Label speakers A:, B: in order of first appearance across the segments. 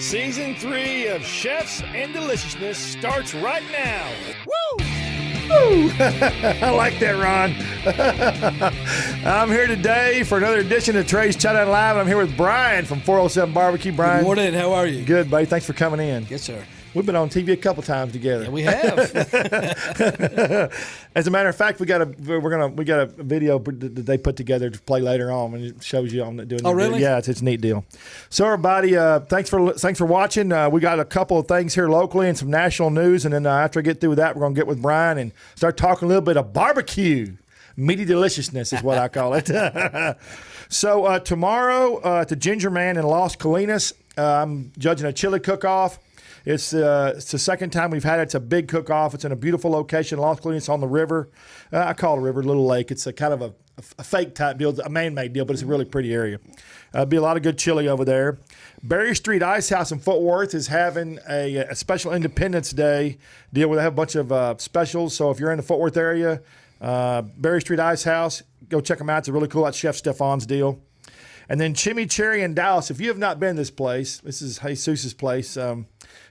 A: Season 3 of Chefs and Deliciousness starts right now. Woo!
B: Woo! I like that, Ron. I'm here today for another edition of Trey's Chow Live. I'm here with Brian from 407 Barbecue. Brian.
C: Good morning. How are you?
B: Good, buddy. Thanks for coming in.
C: Yes, sir.
B: We've been on TV a couple times together.
C: Yeah, we have.
B: As a matter of fact, we got a video that they put together to play later on, and it shows you on doing.
C: Oh, really?
B: Yeah, it's a neat deal. So, everybody, thanks for watching. We got a couple of things here locally and some national news, and then after I get through with that, we're gonna get with Brian and start talking a little bit of barbecue. Meaty deliciousness is what I call it. So tomorrow at the Ginger Man in Las Colinas, I'm judging a chili cook-off. It's the second time we've had it. It's a big cook-off. It's in a beautiful location, Las Colinas, on the river. I call it a river, a little lake. It's a kind of a fake type deal, a man-made deal, but it's a really pretty area. Be a lot of good chili over there. Berry Street Ice House in Fort Worth is having a special Independence Day deal where they have a bunch of specials. So if you're in the Fort Worth area, Berry Street Ice House, go check them out. It's a really cool, Chef Stefan's deal. And then Chimichurri in Dallas. If you have not been to this place, this is Jesus' place.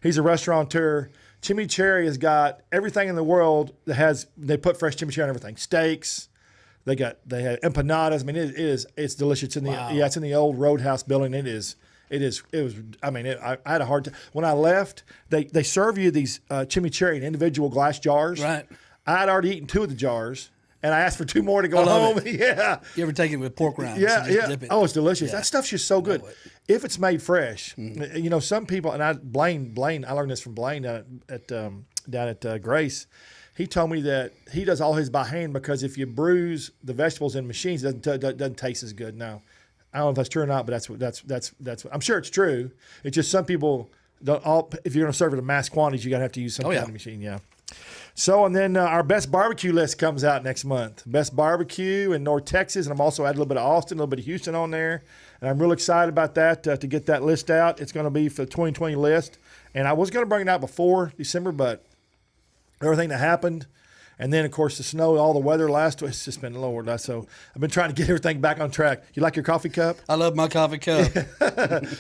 B: He's a restaurateur. Chimichurri has got everything in the world that they put fresh chimichurri on everything. Steaks. They have empanadas. I mean, it's delicious. It's in the old Roadhouse building. I had a hard time. When I left, they serve you these chimichurri in individual glass jars.
C: Right.
B: I had already eaten 2 of the jars, and I asked for 2 more to go home. Yeah.
C: You ever take it with pork rinds?
B: Yeah, yeah.
C: Dip it?
B: Oh, it's delicious.
C: Yeah.
B: That stuff's just so good. If it's made fresh. You know, some people, and Blaine, I learned this from Blaine down at Grace. He told me that he does all his by hand because if you bruise the vegetables in machines, it doesn't taste as good. Now, I don't know if that's true or not, but that's I'm sure it's true. It's just some people don't. If you're going to serve it in mass quantities, you're going to have to use some kind of machine. Yeah. So, and then our best barbecue list comes out next month. Best barbecue in North Texas, and I'm also adding a little bit of Austin, a little bit of Houston on there. And I'm real excited about that to get that list out. It's going to be for the 2020 list. And I was going to bring it out before December, but everything that happened, and then, of course, the snow, all the weather last week, it's just been Lord. So I've been trying to get everything back on track. You like your coffee cup?
C: I love my coffee cup.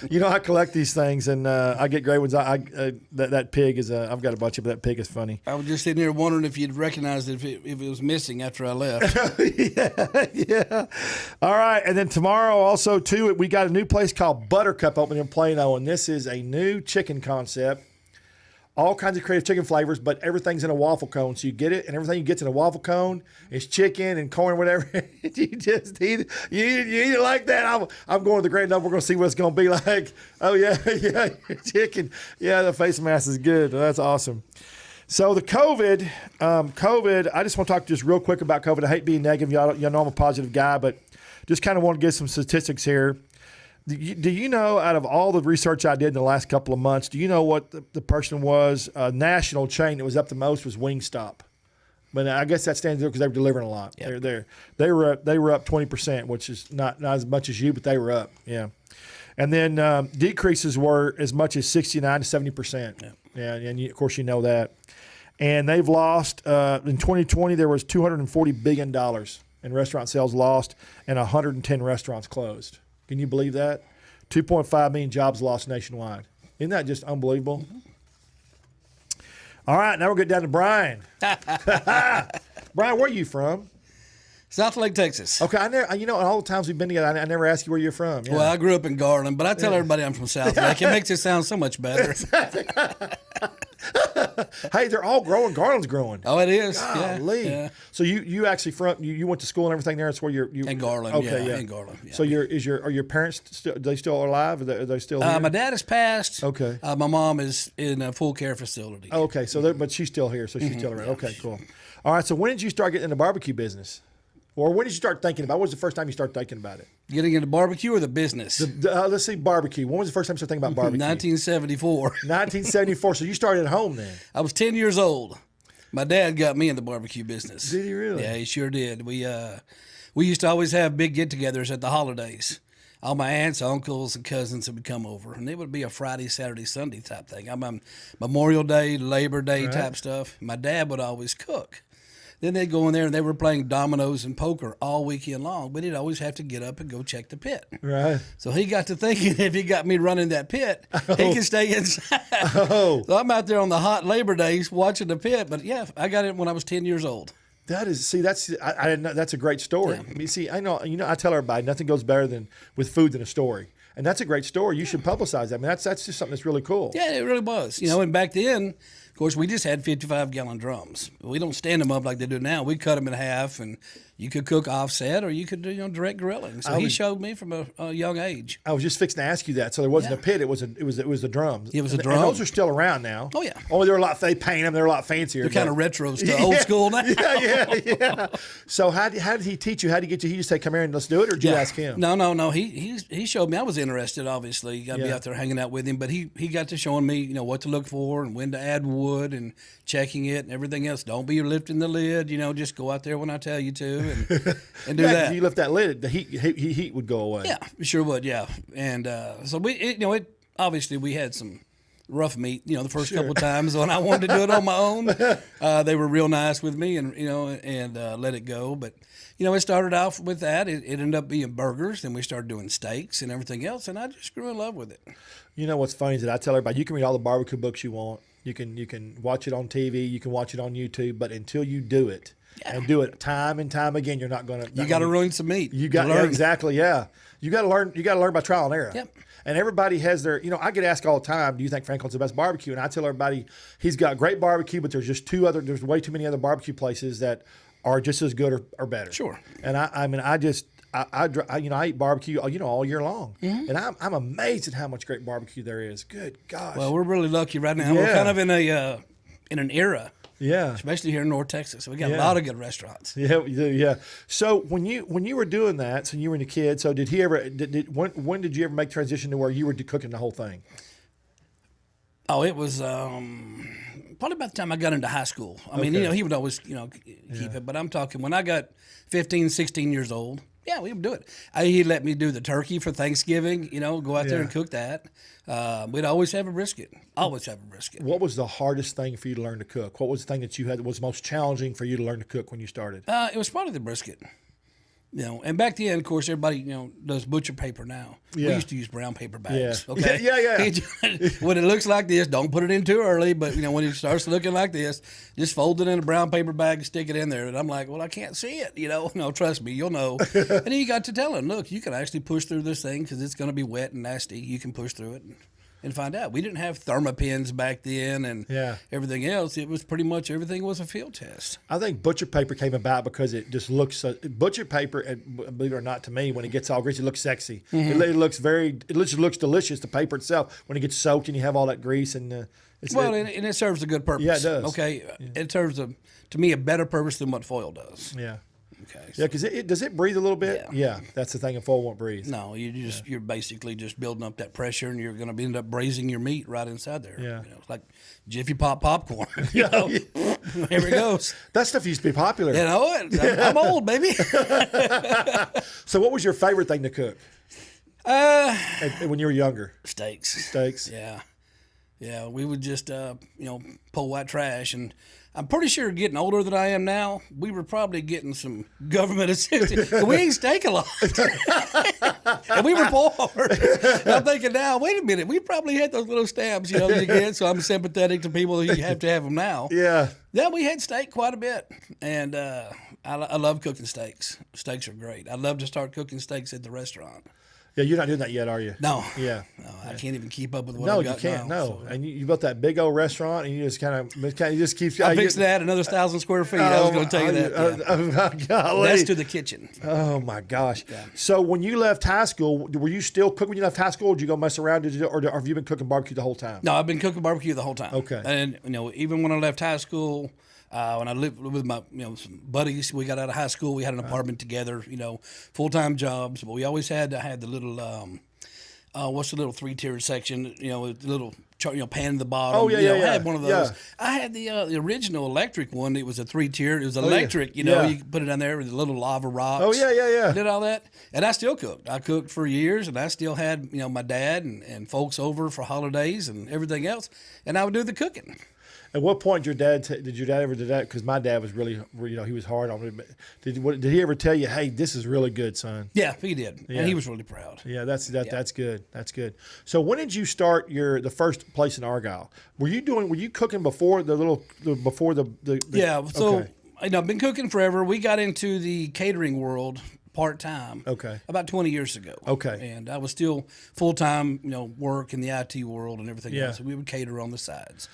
B: You know, I collect these things, and I get great ones. That pig is I've got a bunch of them. That pig is funny.
C: I was just sitting here wondering if you'd recognize it if it was missing after I left.
B: Yeah. All right, and then tomorrow also, too, we got a new place called Buttercup opening in Plano, and this is a new chicken concept. All kinds of creative chicken flavors, but everything's in a waffle cone. So you get it, and everything you get's in a waffle cone. It's chicken and corn, whatever. You just eat it. You eat it like that. I'm going to the Great Enough. We're going to see what it's going to be like. Oh, yeah, chicken. Yeah, the face mask is good. That's awesome. So the COVID, I just want to talk just real quick about COVID. I hate being negative. Y'all know I'm a positive guy, but just kind of want to give some statistics here. Do you know, out of all the research I did in the last couple of months, do you know what the person was? A national chain that was up the most was Wingstop. But I guess that stands there because they were delivering a lot. Yep. They were up 20%, which is not as much as you, but they were up. Yeah. And then decreases were as much as 69 to 70%. Yeah, and of course you know that. And they've lost in 2020 there was $240 billion in restaurant sales lost, and 110 restaurants closed. Can you believe that? 2.5 million jobs lost nationwide. Isn't that just unbelievable? Mm-hmm. All right, now we'll get down to Brian. Brian, where are you from?
C: South Lake, Texas.
B: Okay, all the times we've been together, I never ask you where you're from. Yeah.
C: Well, I grew up in Garland, but I tell everybody I'm from South Lake. It makes it sound so much better.
B: Hey, they're all growing. Garland's growing.
C: Oh, it is.
B: Golly.
C: Yeah.
B: So you actually you went to school and everything there. That's where you
C: in Garland.
B: Okay, yeah.
C: In Garland. Yeah.
B: So are your parents still? Are they still alive? Are they still here?
C: My dad has passed.
B: Okay.
C: My mom is in a full care facility.
B: Okay, so but she's still here, so she's still around. Okay, cool. All right. So when did you start getting in the barbecue business? Or when did you start thinking about it? What was the first time you started thinking about it?
C: Getting into barbecue or the business?
B: Let's see, barbecue. When was the first time you started thinking about barbecue?
C: 1974.
B: 1974. So you started at home then?
C: I was 10 years old. My dad got me in the barbecue business.
B: Did he really?
C: Yeah, he sure did. We used to always have big get-togethers at the holidays. All my aunts, uncles, and cousins would come over, and it would be a Friday, Saturday, Sunday type thing. I'm Memorial Day, Labor Day type stuff. My dad would always cook. Then they'd go in there and they were playing dominoes and poker all weekend long, but he'd always have to get up and go check the pit.
B: Right.
C: So he got to thinking if he got me running that pit, he could stay inside.
B: Oh.
C: So I'm out there on the hot Labor days watching the pit, but yeah, I got it when I was 10 years old.
B: That's a great story.
C: Yeah.
B: I mean, see, I tell everybody nothing goes better than with food than a story. And that's a great story. You should publicize that. I mean, that's just something that's really cool.
C: Yeah, it really was. And back then, of course, we just had 55-gallon drums. We don't stand them up like they do now. We cut them in half, and you could cook offset or you could do direct grilling. So he showed me from a young age.
B: I was just fixing to ask you that. So there wasn't a pit. It was the drums.
C: It was a drum.
B: And those are still around now.
C: Oh, yeah.
B: Only they paint them. They're a lot fancier.
C: They're kind of retro stuff, old school now.
B: Yeah. So how did he teach you? How did he get you? He just said, come here and let's do it, or did you ask him?
C: No. He showed me. I was interested, obviously. You got to be out there hanging out with him. But he got to showing me, what to look for and when to add wood and checking it and everything else. Don't be lifting the lid. Just go out there when I tell you to and do that.
B: If you lift that lid, the heat would go away.
C: Yeah, sure would. Yeah, and so obviously we had some rough meat. The first couple of times when I wanted to do it on my own, they were real nice with me and let it go. But it started off with that. It ended up being burgers. Then we started doing steaks and everything else, and I just grew in love with it.
B: What's funny is that I tell everybody you can read all the barbecue books you want. You can watch it on TV. You can watch it on YouTube. But until you do it. Yeah. And do it time and time again. You're not going to.
C: You got to ruin some meat.
B: You got exactly. Yeah, you got to learn. You got to learn by trial and error.
C: Yep.
B: And everybody has their. I get asked all the time, "Do you think Franklin's the best barbecue?" And I tell everybody, he's got great barbecue, but there's just there's way too many other barbecue places that are just as good or better.
C: Sure.
B: And I eat barbecue all year long, and I'm amazed at how much great barbecue there is. Good gosh.
C: Well, we're really lucky right now. Yeah. We're kind of in an era.
B: Yeah,
C: especially here in North Texas, we got a lot of good restaurants.
B: Yeah, we do. Yeah. So when you were doing that, so you were a kid. So did he ever? When did you ever make transition to where you were cooking the whole thing?
C: Oh, it was probably about the time I got into high school. I mean, he would always keep it, but I'm talking when I got 15, 16 years old. Yeah, we would do it. He'd let me do the turkey for Thanksgiving, go out there and cook that. We'd always have a brisket. Always have a brisket.
B: What was the hardest thing for you to learn to cook? What was the thing that you had that was most challenging for you to learn to cook when you started?
C: It was probably the brisket. And back then, of course, everybody, does butcher paper now.
B: Yeah.
C: We used to use brown paper bags.
B: Yeah.
C: Okay.
B: Yeah.
C: When it looks like this, don't put it in too early. But when it starts looking like this, just fold it in a brown paper bag and stick it in there. And I'm like, well, I can't see it. No, trust me, you'll know. And then you got to tell him, look, you can actually push through this thing because it's going to be wet and nasty. You can push through it and find out. We didn't have thermopins back then and everything else. It was pretty much everything was a field test.
B: I think butcher paper came about because it just looks butcher paper. And believe it or not, to me, when it gets all greasy, it looks sexy. Mm-hmm. It just looks delicious. The paper itself, when it gets soaked and you have all that grease and and
C: it serves a good purpose.
B: Yeah, it does.
C: Okay, it serves to me a better purpose than what foil does.
B: Yeah.
C: Okay.
B: Yeah, because does it breathe a little bit? Yeah, that's the thing. A foil won't breathe.
C: No, you're basically just building up that pressure, and you're going to end up braising your meat right inside there.
B: Yeah,
C: it's like Jiffy Pop popcorn. Here it goes.
B: That stuff used to be popular.
C: I'm old, baby.
B: So, what was your favorite thing to cook? When you were younger,
C: steaks. Yeah. We would just pull white trash and. I'm pretty sure getting older than I am now, we were probably getting some government assistance. We ate steak a lot. And we were poor. And I'm thinking now, wait a minute, we probably had those little stamps, you get, so I'm sympathetic to people you have to have them now.
B: Yeah.
C: Yeah, we had steak quite a bit. And I love cooking steaks. Steaks are great. I'd love to start cooking steaks at the restaurant.
B: Yeah, you're not doing that yet, are you?
C: No.
B: Yeah.
C: No, I can't even keep up with what I've got.
B: No, you can't.
C: Now,
B: no. So. And you built that big old restaurant, and you just kind of just keep.
C: I fixed that another 1,000 square feet. I was going to tell you that.
B: Golly.
C: That's to the kitchen.
B: Oh my gosh! Yeah. So when you left high school, were you still cooking when you left high school? Or did you go mess around? Or have you been cooking barbecue the whole time?
C: No, I've been cooking barbecue the whole time.
B: Okay.
C: And even when I left high school. When I lived with my, some buddies, we got out of high school. We had an apartment together, full-time jobs. But we always had the little, what's the little 3-tiered section, the little pan the bottom.
B: Oh, yeah,
C: I had one of those.
B: Yeah.
C: I had the original electric one. It was a 3-tier. It was electric. You could put it on there with the little lava rocks.
B: Oh, yeah.
C: I did all that. And I still cooked. I cooked for years, and I still had, my dad and folks over for holidays and everything else, and I would do the cooking.
B: At what point did your dad ever do that? Because my dad was really, he was hard on me. But did he ever tell you, hey, this is really good, son?
C: Yeah, he did, and he was really proud.
B: Yeah, that's good. That's good. So when did you start the first place in Argyle? Were you cooking before the
C: Yeah, so
B: okay.
C: I've been cooking forever. We got into the catering world part-time about 20 years ago.
B: Okay.
C: And I was still full-time, work in the IT world and everything else. So we would cater on the sides.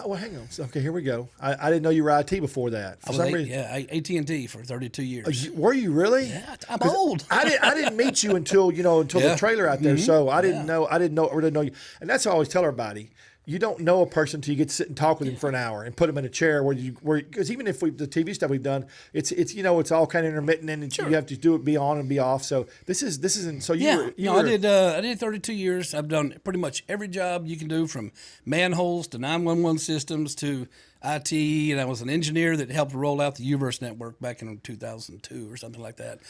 B: Well, hang on. Okay, here we go. I didn't know you were IT before that. For some reason.
C: AT&T for 32 years.
B: Were you really?
C: Yeah, I'm old.
B: I didn't meet you until the trailer out there. So I didn't know you. And that's what I always tell everybody. You don't know a person until you get to sit and talk with them for an hour and put them in a chair because even if the TV stuff we've done, it's all kind of intermittent and you have to do it, be on and be off. So this isn't. So I
C: did 32 years. I've done pretty much every job you can do, from manholes to 911 systems to IT, and I was an engineer that helped roll out the Uverse network back in 2002 or something like that.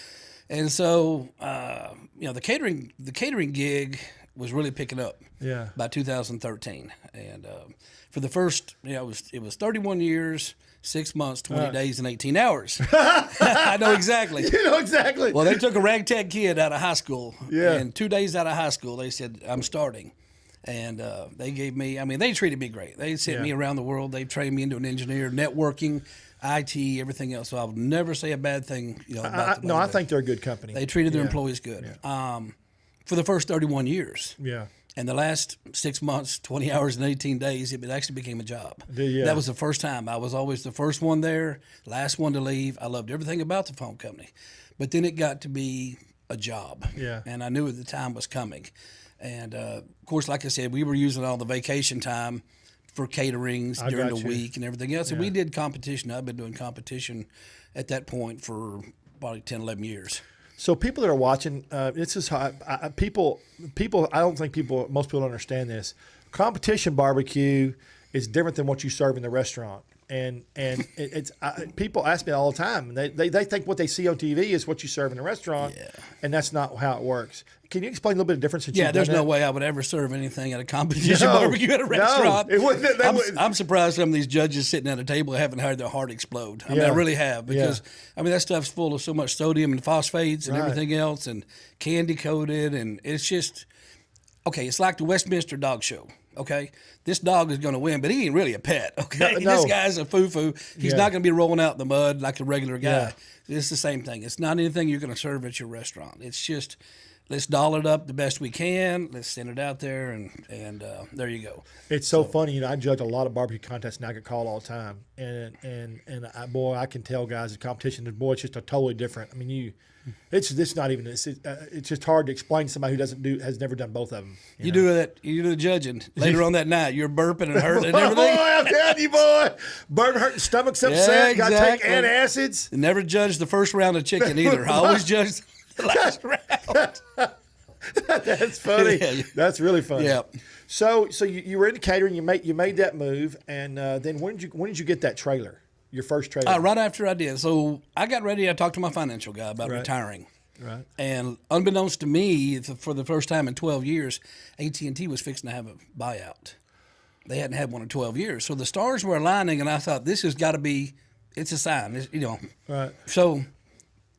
C: And so the catering gig was really picking up by 2013. And for the first, it was 31 years, 6 months, 20 days, and 18 hours. I know exactly.
B: You know exactly.
C: Well, they took a ragtag kid out of high school.
B: Yeah.
C: And 2 days out of high school, they said, I'm starting. And they gave me, they treated me great. They sent me around the world. They trained me into an engineer, networking, IT, everything else. So I would never say a bad thing.
B: I think they're a good company.
C: They treated their employees good.
B: Yeah.
C: For the first 31 years.
B: Yeah.
C: And the last 6 months, 20 hours, and 18 days, it actually became a job.
B: Yeah.
C: That was the first time. I was always the first one there, last one to leave. I loved everything about the phone company. But then it got to be a job.
B: Yeah.
C: And I knew the time was coming. And, of course, like I said, we were using all the vacation time for caterings during the week and everything else. And we did competition. I've been doing competition at that point for probably 10, 11 years.
B: So people that are watching, this is how people. I don't think most people don't understand this. Competition barbecue is different than what you serve in the restaurant, and people ask me all the time. They think what they see on TV is what you serve in the restaurant, and that's not how it works. Can you explain a little bit of difference?
C: There's no way I would ever serve anything at a competition barbecue at a restaurant.
B: No, it wouldn't.
C: I'm surprised some of these judges sitting at a table haven't had their heart explode. I really have, because that stuff's full of so much sodium and phosphates and everything else, and candy coated, and it's just it's like the Westminster Dog Show. Okay, this dog is going to win, but he ain't really a pet. Okay,
B: No.
C: This guy's a foo-foo. He's not going to be rolling out in the mud like a regular guy. It's the same thing. It's not anything you're going to serve at your restaurant. It's just, let's doll it up the best we can. Let's send it out there, and there you go. It's
B: so funny. I judge a lot of barbecue contests, and I get called all the time. And I can tell guys at competition that it's just a totally different. It's not even. It's just hard to explain to somebody who has never done both of them.
C: You do the judging later on that night. You're burping and hurting and everything.
B: Boy, I'm telling you, boy, burping, hurting, stomach's upset. Got to take antacids.
C: Never judge the first round of chicken either. I always judge the last round.
B: That's funny. That's really funny.
C: Yeah.
B: So you were into catering. You made that move, and then when did you get that trailer? Your first trailer?
C: Right after I did. So I got ready. I talked to my financial guy about retiring.
B: Right.
C: And unbeknownst to me, for the first time in 12 years, AT&T was fixing to have a buyout. They hadn't had one in 12 years. So the stars were aligning, and I thought, this has got to be, it's a sign,
B: Right.
C: So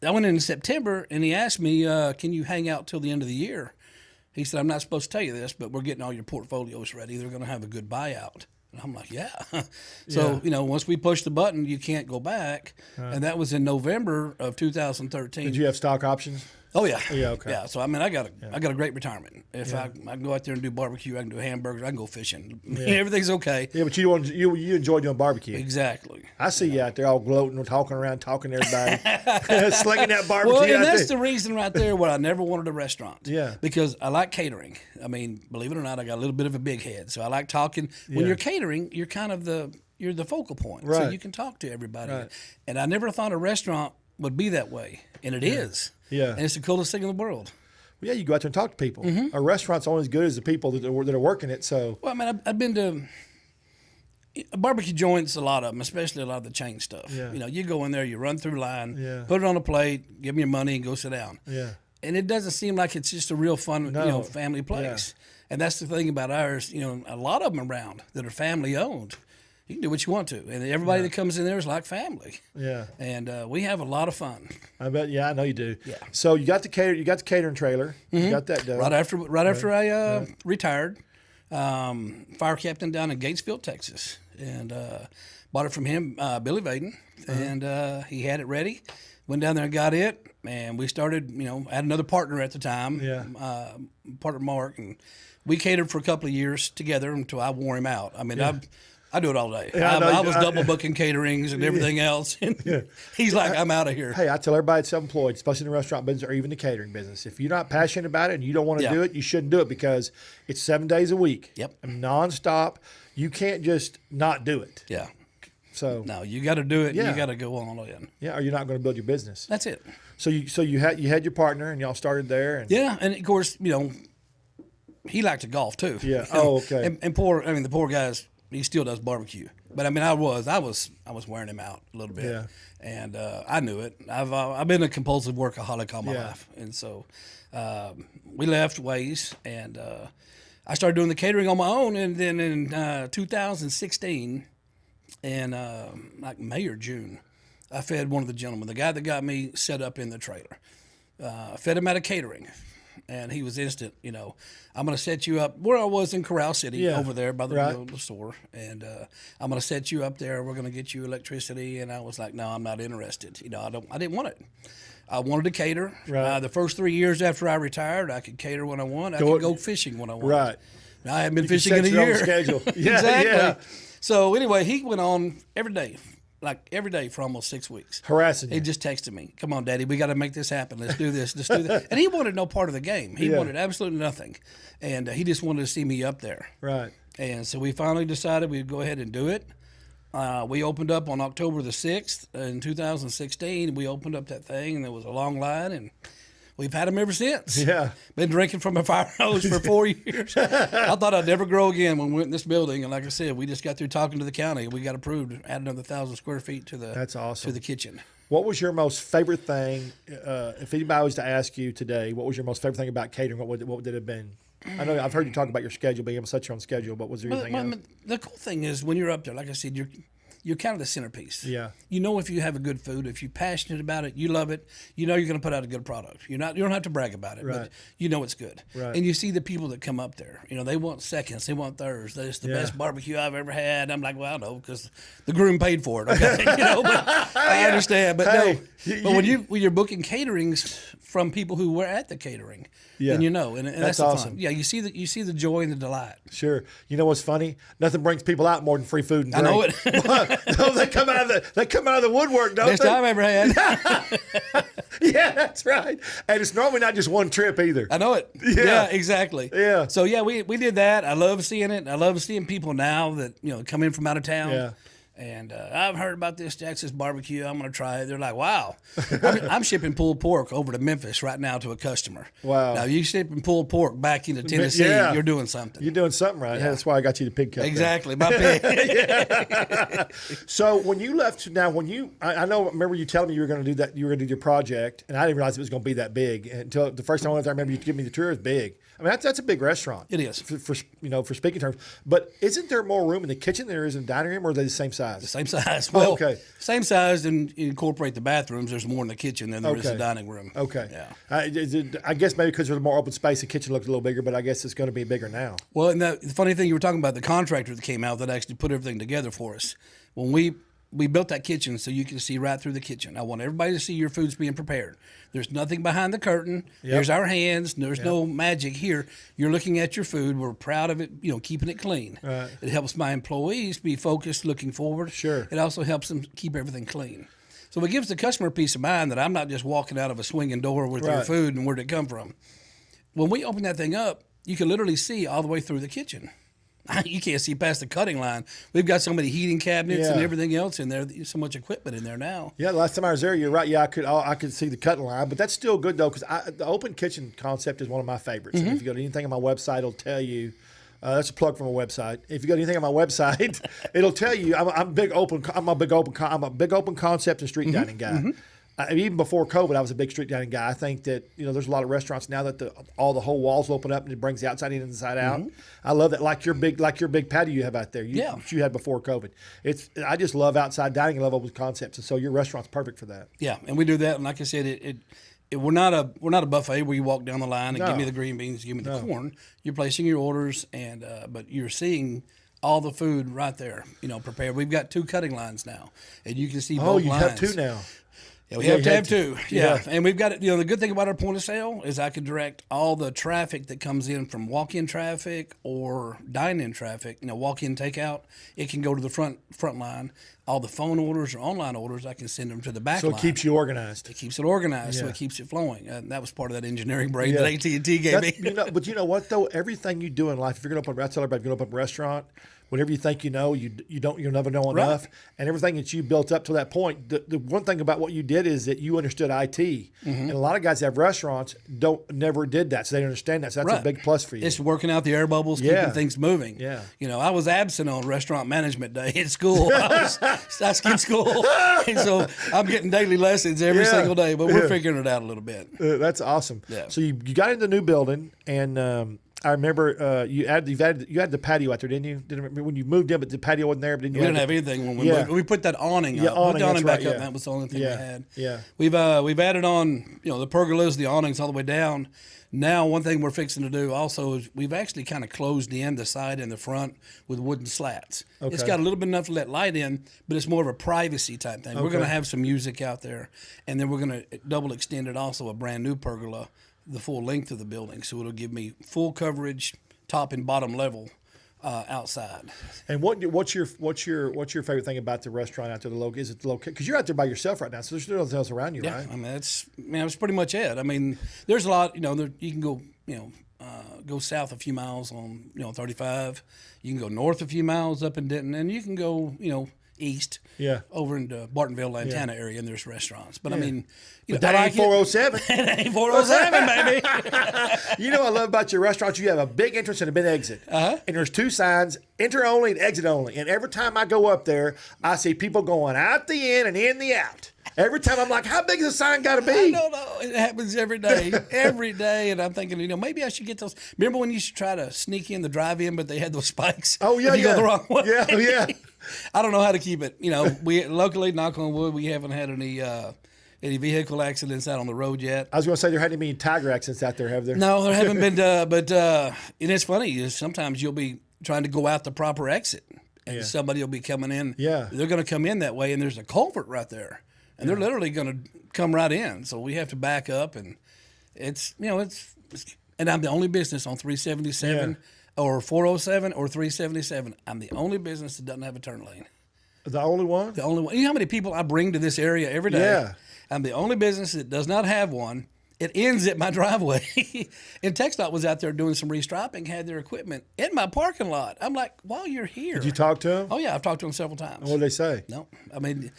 C: I went in September, and he asked me, can you hang out till the end of the year? He said, I'm not supposed to tell you this, but we're getting all your portfolios ready. They're going to have a good buyout. And I'm like, yeah. So, once we push the button, you can't go back. Right. And that was in November of 2013.
B: Did you have stock options?
C: Oh, yeah.
B: Yeah, okay.
C: Yeah, so, I got a great retirement. If I can go out there and do barbecue, I can do hamburgers, I can go fishing. Yeah. Everything's okay.
B: Yeah, but you enjoy doing barbecue.
C: Exactly.
B: I see you out there all gloating, talking around, talking to everybody, slinging that barbecue
C: well, and
B: out
C: that's
B: there.
C: The reason right there why I never wanted a restaurant.
B: Yeah.
C: Because I like catering. Believe it or not, I got a little bit of a big head. So I like talking. When you're catering, you're kind of you're the focal point.
B: Right.
C: So you can talk to everybody.
B: Right.
C: And I never thought a restaurant would be that way. And it is.
B: Yeah.
C: And it's the coolest thing in the world.
B: Well, yeah, you go out there and talk to people. A restaurant's only as good as the people that are working it. So,
C: Well, I mean, I've been to barbecue joints, a lot of them, especially a lot of the chain stuff.
B: Yeah.
C: You know, you go in there, you run through line,
B: Yeah.
C: put it on a plate, give them your money, and go sit down.
B: yeah,
C: And it doesn't seem like it's just a real fun,
B: No.
C: family place. And that's the thing about ours. You know, a lot of them around that are family owned. You can do what you want to, and everybody that comes in there is like family.
B: yeah.
C: And we have a lot of fun.
B: I bet. Yeah, I know you do.
C: Yeah.
B: So you got the catering trailer. You got that done.
C: Right after I retired, fire captain down in Gatesville, Texas, and bought it from him, Billy Vaden, and he had it ready. Went down there and got it, and we started. You know, I had another partner at the time, partner Mark, and we catered for a couple of years together until I wore him out. I mean, I do it all day.
B: Yeah,
C: I was double booking caterings and everything else. And he's like, I'm out of here.
B: Hey, I tell everybody that's self-employed, especially in the restaurant business or even the catering business, if you're not passionate about it and you don't want to do it, you shouldn't do it because it's 7 days a week.
C: Yep.
B: Nonstop. You can't just not do it.
C: Yeah.
B: So
C: No, you got to do it.
B: Yeah.
C: You got to go all in.
B: yeah, or you're not going to build your business.
C: That's it.
B: So you had your partner and y'all started there. And
C: Yeah, and of course, you know, he liked to golf too.
B: Yeah.
C: You know?
B: Oh, okay.
C: And the poor guy's, he still does barbecue. But I mean, I was wearing him out a little bit.
B: Yeah.
C: And I knew it. I've been a compulsive workaholic all my life, and so we left ways, and I started doing the catering on my own. And then in 2016, in like May or June, I fed one of the gentlemen, the guy that got me set up in the trailer. Fed him at a catering, and he was instant. You know, I'm going to set you up where I was in Corral City over there by the store, and I'm going to set you up there. We're going to get you electricity. And I was like, no, I'm not interested. You know, I didn't want it. I wanted to cater.
B: Right.
C: The first 3 years after I retired, I could cater when I want. I could go fishing when I want.
B: Right.
C: I haven't been
B: You can
C: fishing in
B: set
C: a
B: your own
C: year.
B: schedule. Yeah,
C: Exactly.
B: yeah.
C: So anyway, he went on every day for almost 6 weeks.
B: harassing
C: He
B: you.
C: just texted me, "Come on, Daddy, we got to make this happen. Let's do this. Let's do that." And he wanted no part of the game. He wanted absolutely nothing, and he just wanted to see me up there.
B: Right.
C: And so we finally decided we'd go ahead and do it. We opened up on October the 6th in 2016. We opened up that thing, and there was a long line, and we've had them ever since.
B: Yeah.
C: Been drinking from a fire hose for 4 years. I thought I'd never grow again when we went in this building. And like I said, we just got through talking to the county. We got approved to add another 1,000 square feet to the
B: That's awesome.
C: to the kitchen.
B: What was your most favorite thing? If anybody was to ask you today, what was your most favorite thing about catering? What would it have been? I know I've heard you talk about your schedule, being able to set your own schedule, but was there anything else?
C: The cool thing is when you're up there, like I said, you're kind of the centerpiece.
B: Yeah.
C: You know, if you have a good food, if you're passionate about it, you love it, you know you're going to put out a good product. You don't have to brag about it,
B: Right.
C: but you know it's good.
B: Right.
C: And you see the people that come up there. You know, they want seconds, they want thirds. It's the best barbecue I've ever had. I'm like, well, I know because the groom paid for it. Okay, but I understand. But
B: Hey,
C: no, but when you're booking caterings from people who were at the catering, then you know, and that's the
B: awesome.
C: fun. Yeah, you see the joy and the delight.
B: Sure. You know what's funny? Nothing brings people out more than free food and drink.
C: I know it.
B: No, they come out of the woodwork, don't
C: Best
B: they?
C: time I ever had.
B: Yeah, that's right. And it's normally not just one trip either.
C: I know it.
B: Yeah.
C: Yeah, exactly.
B: Yeah.
C: So yeah, we did that. I love seeing it. I love seeing people now that come in from out of town.
B: Yeah.
C: And I've heard about this Texas barbecue. I'm going to try it. They're like, wow. I'm shipping pulled pork over to Memphis right now to a customer.
B: Wow.
C: Now, you shipping pulled pork back into Tennessee,
B: Yeah.
C: you're doing something.
B: You're doing something right. Yeah. That's why I got you the pig cup.
C: Exactly. My pig.
B: So when you left, I know, remember you telling me you were going to do that, you were going to do your project, and I didn't realize it was going to be that big until the first time I went there. I remember you giving me the tour. It's big. I mean, that's a big restaurant.
C: It is.
B: For speaking terms. But isn't there more room in the kitchen than there is in the dining room, or are they the same size?
C: The same size. Well,
B: okay.
C: Same size, and you incorporate the bathrooms. There's more in the kitchen than there is the dining room.
B: Okay.
C: Yeah.
B: I guess maybe because there's more open space, the kitchen looked a little bigger, but I guess it's going to be bigger now.
C: Well, and the funny thing you were talking about, the contractor that came out that actually put everything together for us. When we built that kitchen so you can see right through the kitchen. I want everybody to see your food's being prepared. There's nothing behind the curtain.
B: Yep.
C: There's our hands. There's no magic here. You're looking at your food. We're proud of it, keeping it clean.
B: Right.
C: It helps my employees be focused, looking forward.
B: Sure.
C: It also helps them keep everything clean. So it gives the customer peace of mind that I'm not just walking out of a swinging door with their food and where'd it come from. When we open that thing up, you can literally see all the way through the kitchen. You can't see past the cutting line. We've got so many heating cabinets and everything else in there. So much equipment in there now.
B: Yeah, the last time I was there, you're right. Yeah, I could see the cutting line, but that's still good though, because the open kitchen concept is one of my favorites. And if you go to anything on my website, it'll tell you. That's a plug from a website. If you go to anything on my website, it'll tell you I'm a big open concept and street dining guy. Even before COVID, I was a big street dining guy. I think that there's a lot of restaurants now that the whole walls open up and it brings the outside in and inside out. I love that, like your big patio you have out there. You had before COVID. I just love outside dining and love open concepts, and so your restaurant's perfect for that.
C: Yeah, and we do that. And like I said, we're not a buffet where you walk down the line and give me the green beans, give me the corn. You're placing your orders, and but you're seeing all the food right there, prepared. We've got 2 cutting lines now, and you can see both lines. Oh, you have 2
B: now.
C: Yeah, we have to have 2. Yeah. And we've got the good thing about our point of sale is I can direct all the traffic that comes in from walk-in traffic or dine-in traffic, walk-in takeout, it can go to the front line. All the phone orders or online orders, I can send them to the back line.
B: So it keeps you organized.
C: It keeps it organized, so it keeps it flowing. That was part of that engineering brain that AT&T gave me.
B: But you know what, though? Everything you do in life, if you're going to I tell everybody, if you're going to open a restaurant, whatever you think you'll never know enough. Right. And everything that you built up to that point, the one thing about what you did is that you understood IT. And a lot of guys that have restaurants never did that, so they understand that. So that's a big plus for you.
C: It's working out the air bubbles, keeping things moving.
B: Yeah.
C: I was absent on restaurant management day at school. I skipped school. And so I'm getting daily lessons every single day, but we're figuring it out a little bit.
B: That's awesome.
C: Yeah.
B: So you got into the new building, and I remember you had the patio out there, didn't you? Didn't remember when you moved in, but the patio wasn't there. But
C: we didn't have anything when we moved. We put that awning up. Put the awning back up. That was the only thing we had.
B: Yeah.
C: We've added on, the pergolas, the awnings all the way down. Now, one thing we're fixing to do also is we've actually kind of closed in the side and the front with wooden slats. Okay. It's got a little bit enough to let light in, but it's more of a privacy type thing. Okay. We're going to have some music out there, and then we're going to double extend it also, a brand new pergola, the full length of the building. So it'll give me full coverage, top and bottom level outside.
B: And what's your favorite thing about the restaurant out there? Is it the location? Because you're out there by yourself right now, so there's nothing else around you, right?
C: I mean that's pretty much it. I mean, there's a lot. You can go go south a few miles on 35. You can go north a few miles up in Denton, and you can go east, over into Bartonville, Lantana area, and there's restaurants. But I mean,
B: that ain't 407.
C: It ain't 407, baby.
B: I love about your restaurants, you have a big entrance and a big exit. And there's 2 signs, enter only and exit only. And every time I go up there, I see people going out the in and in the out. Every time I'm like, how big is the sign got to be?
C: I don't know. It happens every day. Every day. And I'm thinking, maybe I should get those. Remember when you used to try to sneak in the drive-in, but they had those spikes?
B: Oh, yeah,
C: you go the wrong way.
B: Yeah.
C: I don't know how to keep it. We locally, knock on wood, we haven't had any vehicle accidents out on the road yet.
B: I was going to say there hadn't been any tiger accidents out there, have there?
C: No, there haven't been. But and it's funny is sometimes you'll be trying to go out the proper exit, and somebody will be coming in.
B: Yeah, they're
C: going to come in that way, and there's a culvert right there, and they're literally going to come right in. So we have to back up, and it's and I'm the only business on 377. Or 407 or 377. I'm the only business that doesn't have a turn lane.
B: The only one?
C: The only one. You know how many people I bring to this area every day?
B: Yeah.
C: I'm the only business that does not have one. It ends at my driveway. And TxDOT was out there doing some restriping, had their equipment in my parking lot. I'm like, while you're here.
B: Did you talk to them?
C: Oh, yeah. I've talked to them several times.
B: What did they say?
C: No. I mean,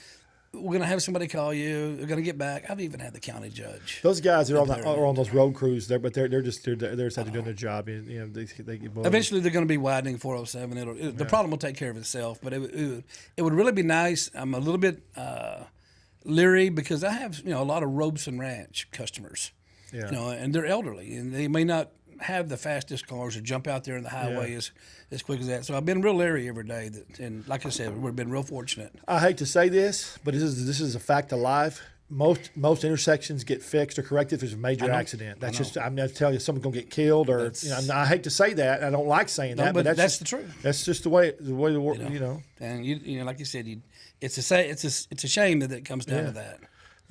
C: we're going to have somebody call you. They're going to get back. I've even had the county judge.
B: Those guys are on those road crews there, but they're just doing their job. They get bored.
C: Eventually, they're going to be widening 407. The problem will take care of itself, but it would really be nice. I'm a little bit leery because I have a lot of Robeson Ranch customers, and they're elderly and they may not have the fastest cars or jump out there in the highway as quick as that. So I've been real leery every day. And like I said, we've been real fortunate.
B: I hate to say this, but this is a fact of life. Most intersections get fixed or corrected if there's a major accident. That's just, I'm going to tell you, someone's going to get killed or, I hate to say that. I don't like saying that, but
C: that's the truth.
B: That's just the way the work,
C: And like you said, it's a shame that it comes down to that.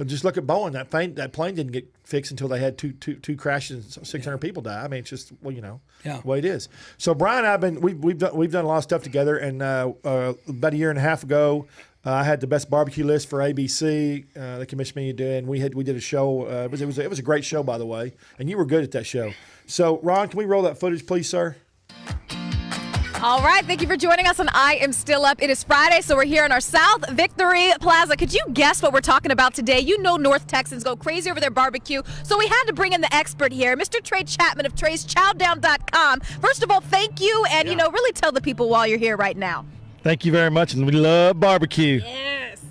B: Just look at Boeing. That plane didn't get fixed until they had two crashes and 600 people die. I mean, it's just the way it is. So Brian, we've done a lot of stuff together, and about a year and a half ago, I had the best barbecue list for ABC. They commissioned me to do, and we did a show. It was a great show, by the way, and you were good at that show. So Ron, can we roll that footage, please, sir?
D: All right, thank you for joining us on I Am Still Up. It is Friday, so we're here in our South Victory Plaza. Could you guess what we're talking about today? You know North Texans go crazy over their barbecue, so we had to bring in the expert here, Mr. Trey Chapman of Trey'sChowdown.com. First of all, thank you, and, really tell the people while you're here right now.
B: Thank you very much, and we love barbecue.
D: Yes.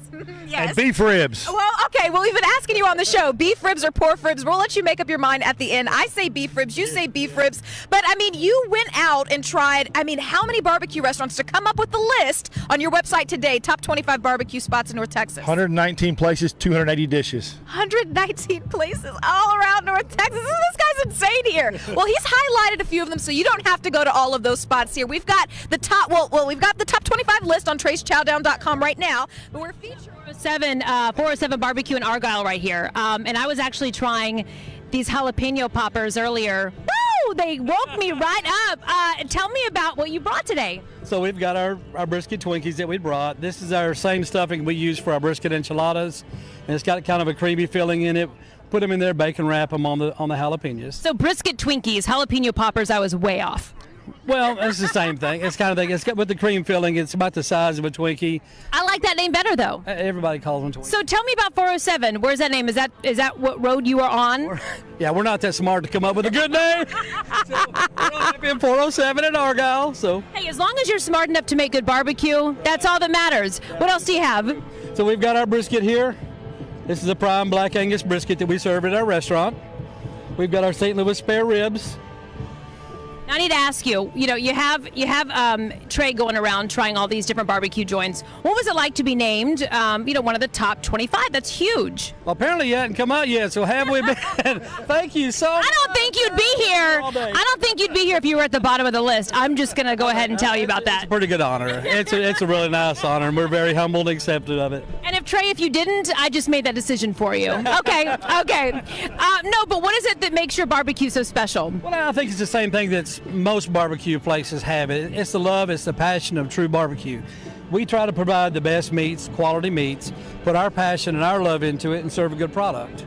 D: Yes.
B: And beef ribs.
D: Well, okay. Well, we've been asking you on the show, beef ribs or pork ribs. We'll let you make up your mind at the end. I say beef ribs. You say beef ribs. But, you went out and tried, how many barbecue restaurants to come up with the list on your website today, top 25 barbecue spots in North Texas?
B: 119 places, 280 dishes.
D: 119 places all around North Texas. This guy's insane here. Well, he's highlighted a few of them, so you don't have to go to all of those spots here. We've got the top, we've got the top 25 list on Trey'sChowdown.com right now, but we're featuring
E: 407 Barbecue in Argyle right here. And I was actually trying these jalapeno poppers earlier. Woo! They woke me right up. Tell me about what you brought today.
F: So we've got our Brisket Twinkies that we brought. This is our same stuffing we use for our brisket enchiladas. And it's got kind of a creamy filling in it. Put them in there, bacon wrap them on the jalapenos.
E: So Brisket Twinkies, jalapeno poppers, I was way off.
F: Well, it's the same thing. It's kind of thing. It's got with the cream filling. It's about the size of a Twinkie.
E: I like that name better though.
F: Everybody calls them Twinkies.
E: So tell me about 407. Where's that name? Is that what road you are on?
F: Yeah, we're not that smart to come up with a good name. So we're happy in 407 in Argyle. So
E: Hey, as long as you're smart enough to make good barbecue, that's all that matters. What else do you have?
F: So we've got our brisket here. This is a prime Black Angus brisket that we serve at our restaurant. We've got our St. Louis spare ribs.
E: Now I need to ask you, you have Trey going around trying all these different barbecue joints. What was it like to be named, one of the top 25? That's huge.
F: Well, apparently you hadn't come out yet, so have we been? Thank you so much.
E: I don't think you'd be here. I don't think you'd be here if you were at the bottom of the list. I'm just going to go ahead and tell you about that.
F: It's a pretty good honor. It's a really nice honor, and we're very humbled and accepted of it.
E: And if you didn't, I just made that decision for you. Okay. No, but what is it that makes your barbecue so special?
F: Well, I think it's the same thing that most barbecue places have. It's the love, it's the passion of true barbecue. We try to provide the best meats, quality meats, put our passion and our love into it, and serve a good product.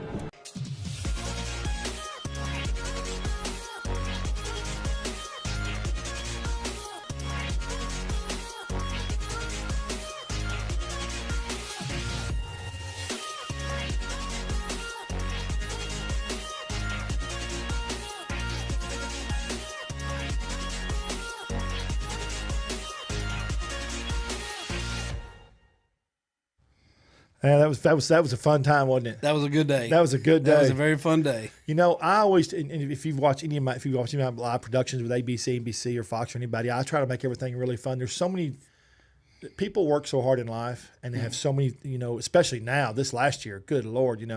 B: Yeah, that was a fun time, wasn't it?
C: That was a good day.
B: That was a good day.
C: That was a very fun day.
B: I always, and if you've watched any of my live productions with ABC, NBC, or Fox or anybody, I try to make everything really fun. There's so many people work so hard in life, and they have so many, especially now, this last year. Good Lord,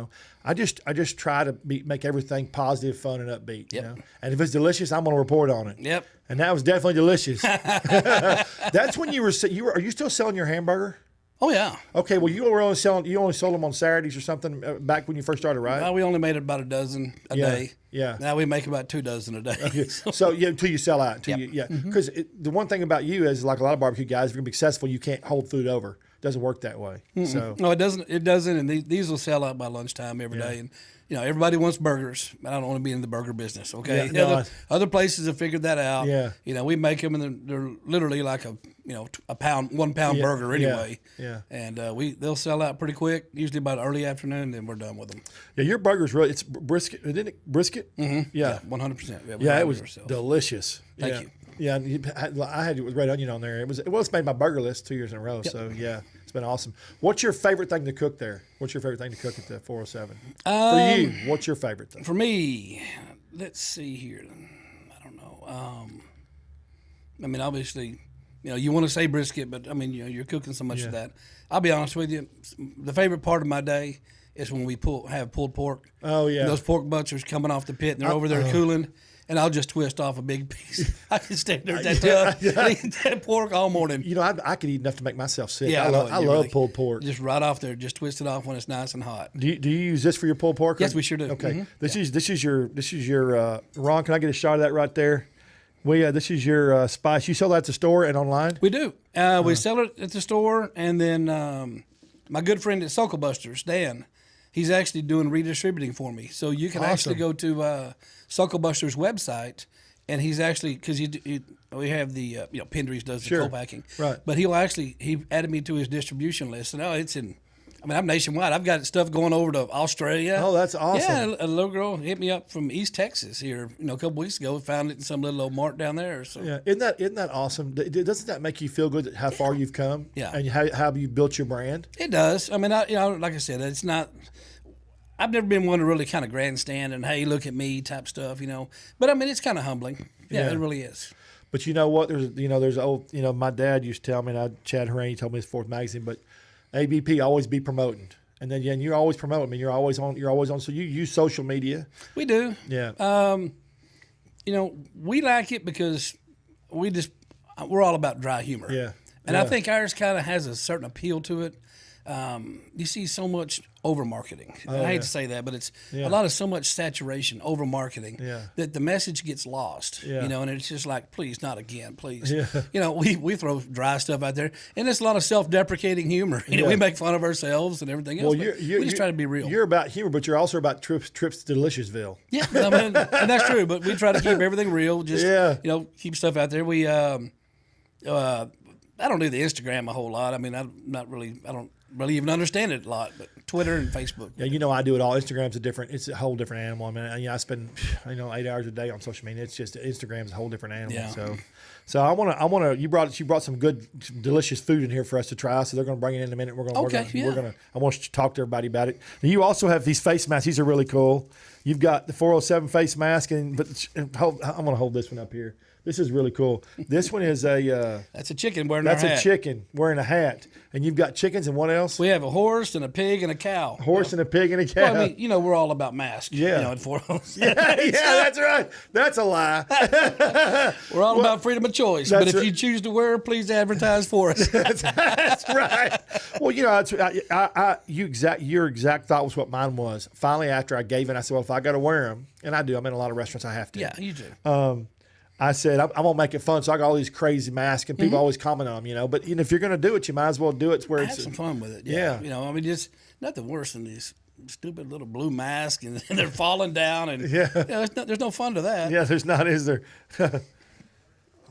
B: I just try to make everything positive, fun, and upbeat.
C: Yep.
B: And if it's delicious, I'm going to report on it.
C: Yep.
B: And that was definitely delicious. That's when you were. Are you still selling your hamburger?
C: Oh yeah.
B: Okay, well you only sold them on Saturdays or something back when you first started, right?
C: Well, we only made about a dozen a day.
B: Yeah.
C: Now we make about 2 dozen a day.
B: Okay. So until you sell out, because the one thing about you is, like a lot of barbecue guys, if you're gonna be successful, you can't hold food over. It doesn't work that way. So
C: no, it doesn't. It doesn't. And these will sell out by lunchtime every day. And everybody wants burgers. I don't want to be in the burger business. Okay.
B: Yeah,
C: other places have figured that out.
B: Yeah.
C: We make them, and they're literally like a 1 pound burger anyway.
B: Yeah.
C: And they'll sell out pretty quick. Usually about early afternoon, and then we're done with them.
B: Yeah, your burger's really, it's brisket, isn't it? Brisket.
C: Mm-hmm.
B: Yeah.
C: 100%.
B: Yeah, it was delicious.
C: Thank you.
B: Yeah, I had it with red onion on there. It's made my burger list 2 years in a row. Yep. So yeah, it's been awesome. What's your favorite thing to cook there? What's your favorite thing to cook at the 407? For you, what's your favorite thing?
C: For me, let's see here. I don't know. Obviously, you want to say brisket, but you're cooking so much of that. I'll be honest with you. The favorite part of my day is when we have pulled pork.
B: Oh yeah,
C: and those pork butts are coming off the pit, and they're over there cooling. And I'll just twist off a big piece. I can stand there at that tub and eat that pork all morning.
B: I could eat enough to make myself sick.
C: Yeah,
B: I love pulled pork.
C: Just right off there, just twist it off when it's nice and hot.
B: Do you use this for your pulled pork?
C: Yes, we sure do.
B: Okay, this is your Ron. Can I get a shot of that right there? Well, this is your spice. You sell that at the store and online?
C: We do. We sell it at the store, and then my good friend at Circle Busters, Dan, he's actually doing redistributing for me. So you can actually go to Circle Busters website and he's actually because we have the Pendry's does the
B: Sure.
C: co-packing,
B: Right.
C: But he added me to his distribution list, and now it's in. I mean, I'm nationwide. I've got stuff going over to Australia.
B: Oh, that's awesome.
C: Yeah, a little girl hit me up from East Texas here, a couple weeks ago. Found it in some little old mart down there. So
B: Yeah, isn't that awesome? Doesn't that make you feel good at how far you've come?
C: Yeah.
B: And how you built your brand?
C: it does. I mean, like I said, it's not. I've never been one to really kind of grandstand and hey, look at me type stuff, But I mean, it's kind of humbling. Yeah, it really is.
B: But you know what? There's old. My dad used to tell me, and Chad Horan told me his fourth magazine, but ABP always be promoting, and then you're always promoting. I mean, you're always on. So you use social media.
C: We do.
B: Yeah.
C: We like it because we're all about dry humor.
B: Yeah.
C: And
B: Yeah.
C: I think ours kind of has a certain appeal to it. You see so much over marketing. I hate to say that, but it's so much saturation, over marketing, that the message gets lost.
B: Yeah.
C: And it's just like, please, not again, please.
B: Yeah.
C: We throw dry stuff out there, and it's a lot of self-deprecating humor. We make fun of ourselves and everything else.
B: Well,
C: we just try to be real.
B: You're about humor, but you're also about trips to Deliciousville.
C: Yeah, I mean, and that's true. But we try to keep everything real. Just keep stuff out there. We I don't do the Instagram a whole lot. I mean, I don't really even understand it a lot. But Twitter and Facebook.
B: Yeah, I do it all. Instagram's it's a whole different animal. I mean, I spend 8 hours a day on social media. It's just Instagram's a whole different animal.
C: Yeah.
B: So I want to. You brought some good, delicious food in here for us to try. So they're going to bring it in a minute. I want you to talk to everybody about it. You also have these face masks. These are really cool. You've got the 407 face mask, I'm going to hold this one up here. This is really cool. This one is
C: that's a chicken wearing a hat.
B: That's a chicken wearing a hat. And you've got chickens and what else?
C: We have a horse and a pig and a cow.
B: Horse and a pig and a cow.
C: Well, I mean, we're all about masks.
B: Yeah.
C: At 407.
B: Yeah, that's right. That's a lie.
C: We're all about freedom of choice. But if you choose to wear, please advertise for us.
B: That's right. Well, your exact thought was what mine was. Finally, after I gave it, I said, well, if I got to wear them, and I do. I'm in a lot of restaurants. I have to.
C: Yeah, you do.
B: I said, I'm going to make it fun. So I got all these crazy masks, and people always comment on them, But, if you're going to do it, you might as well do it where
C: have some fun with it. Yeah. Just nothing worse than these stupid little blue masks, and they're falling down. And there's no fun to that.
B: Yeah, there's not, is there?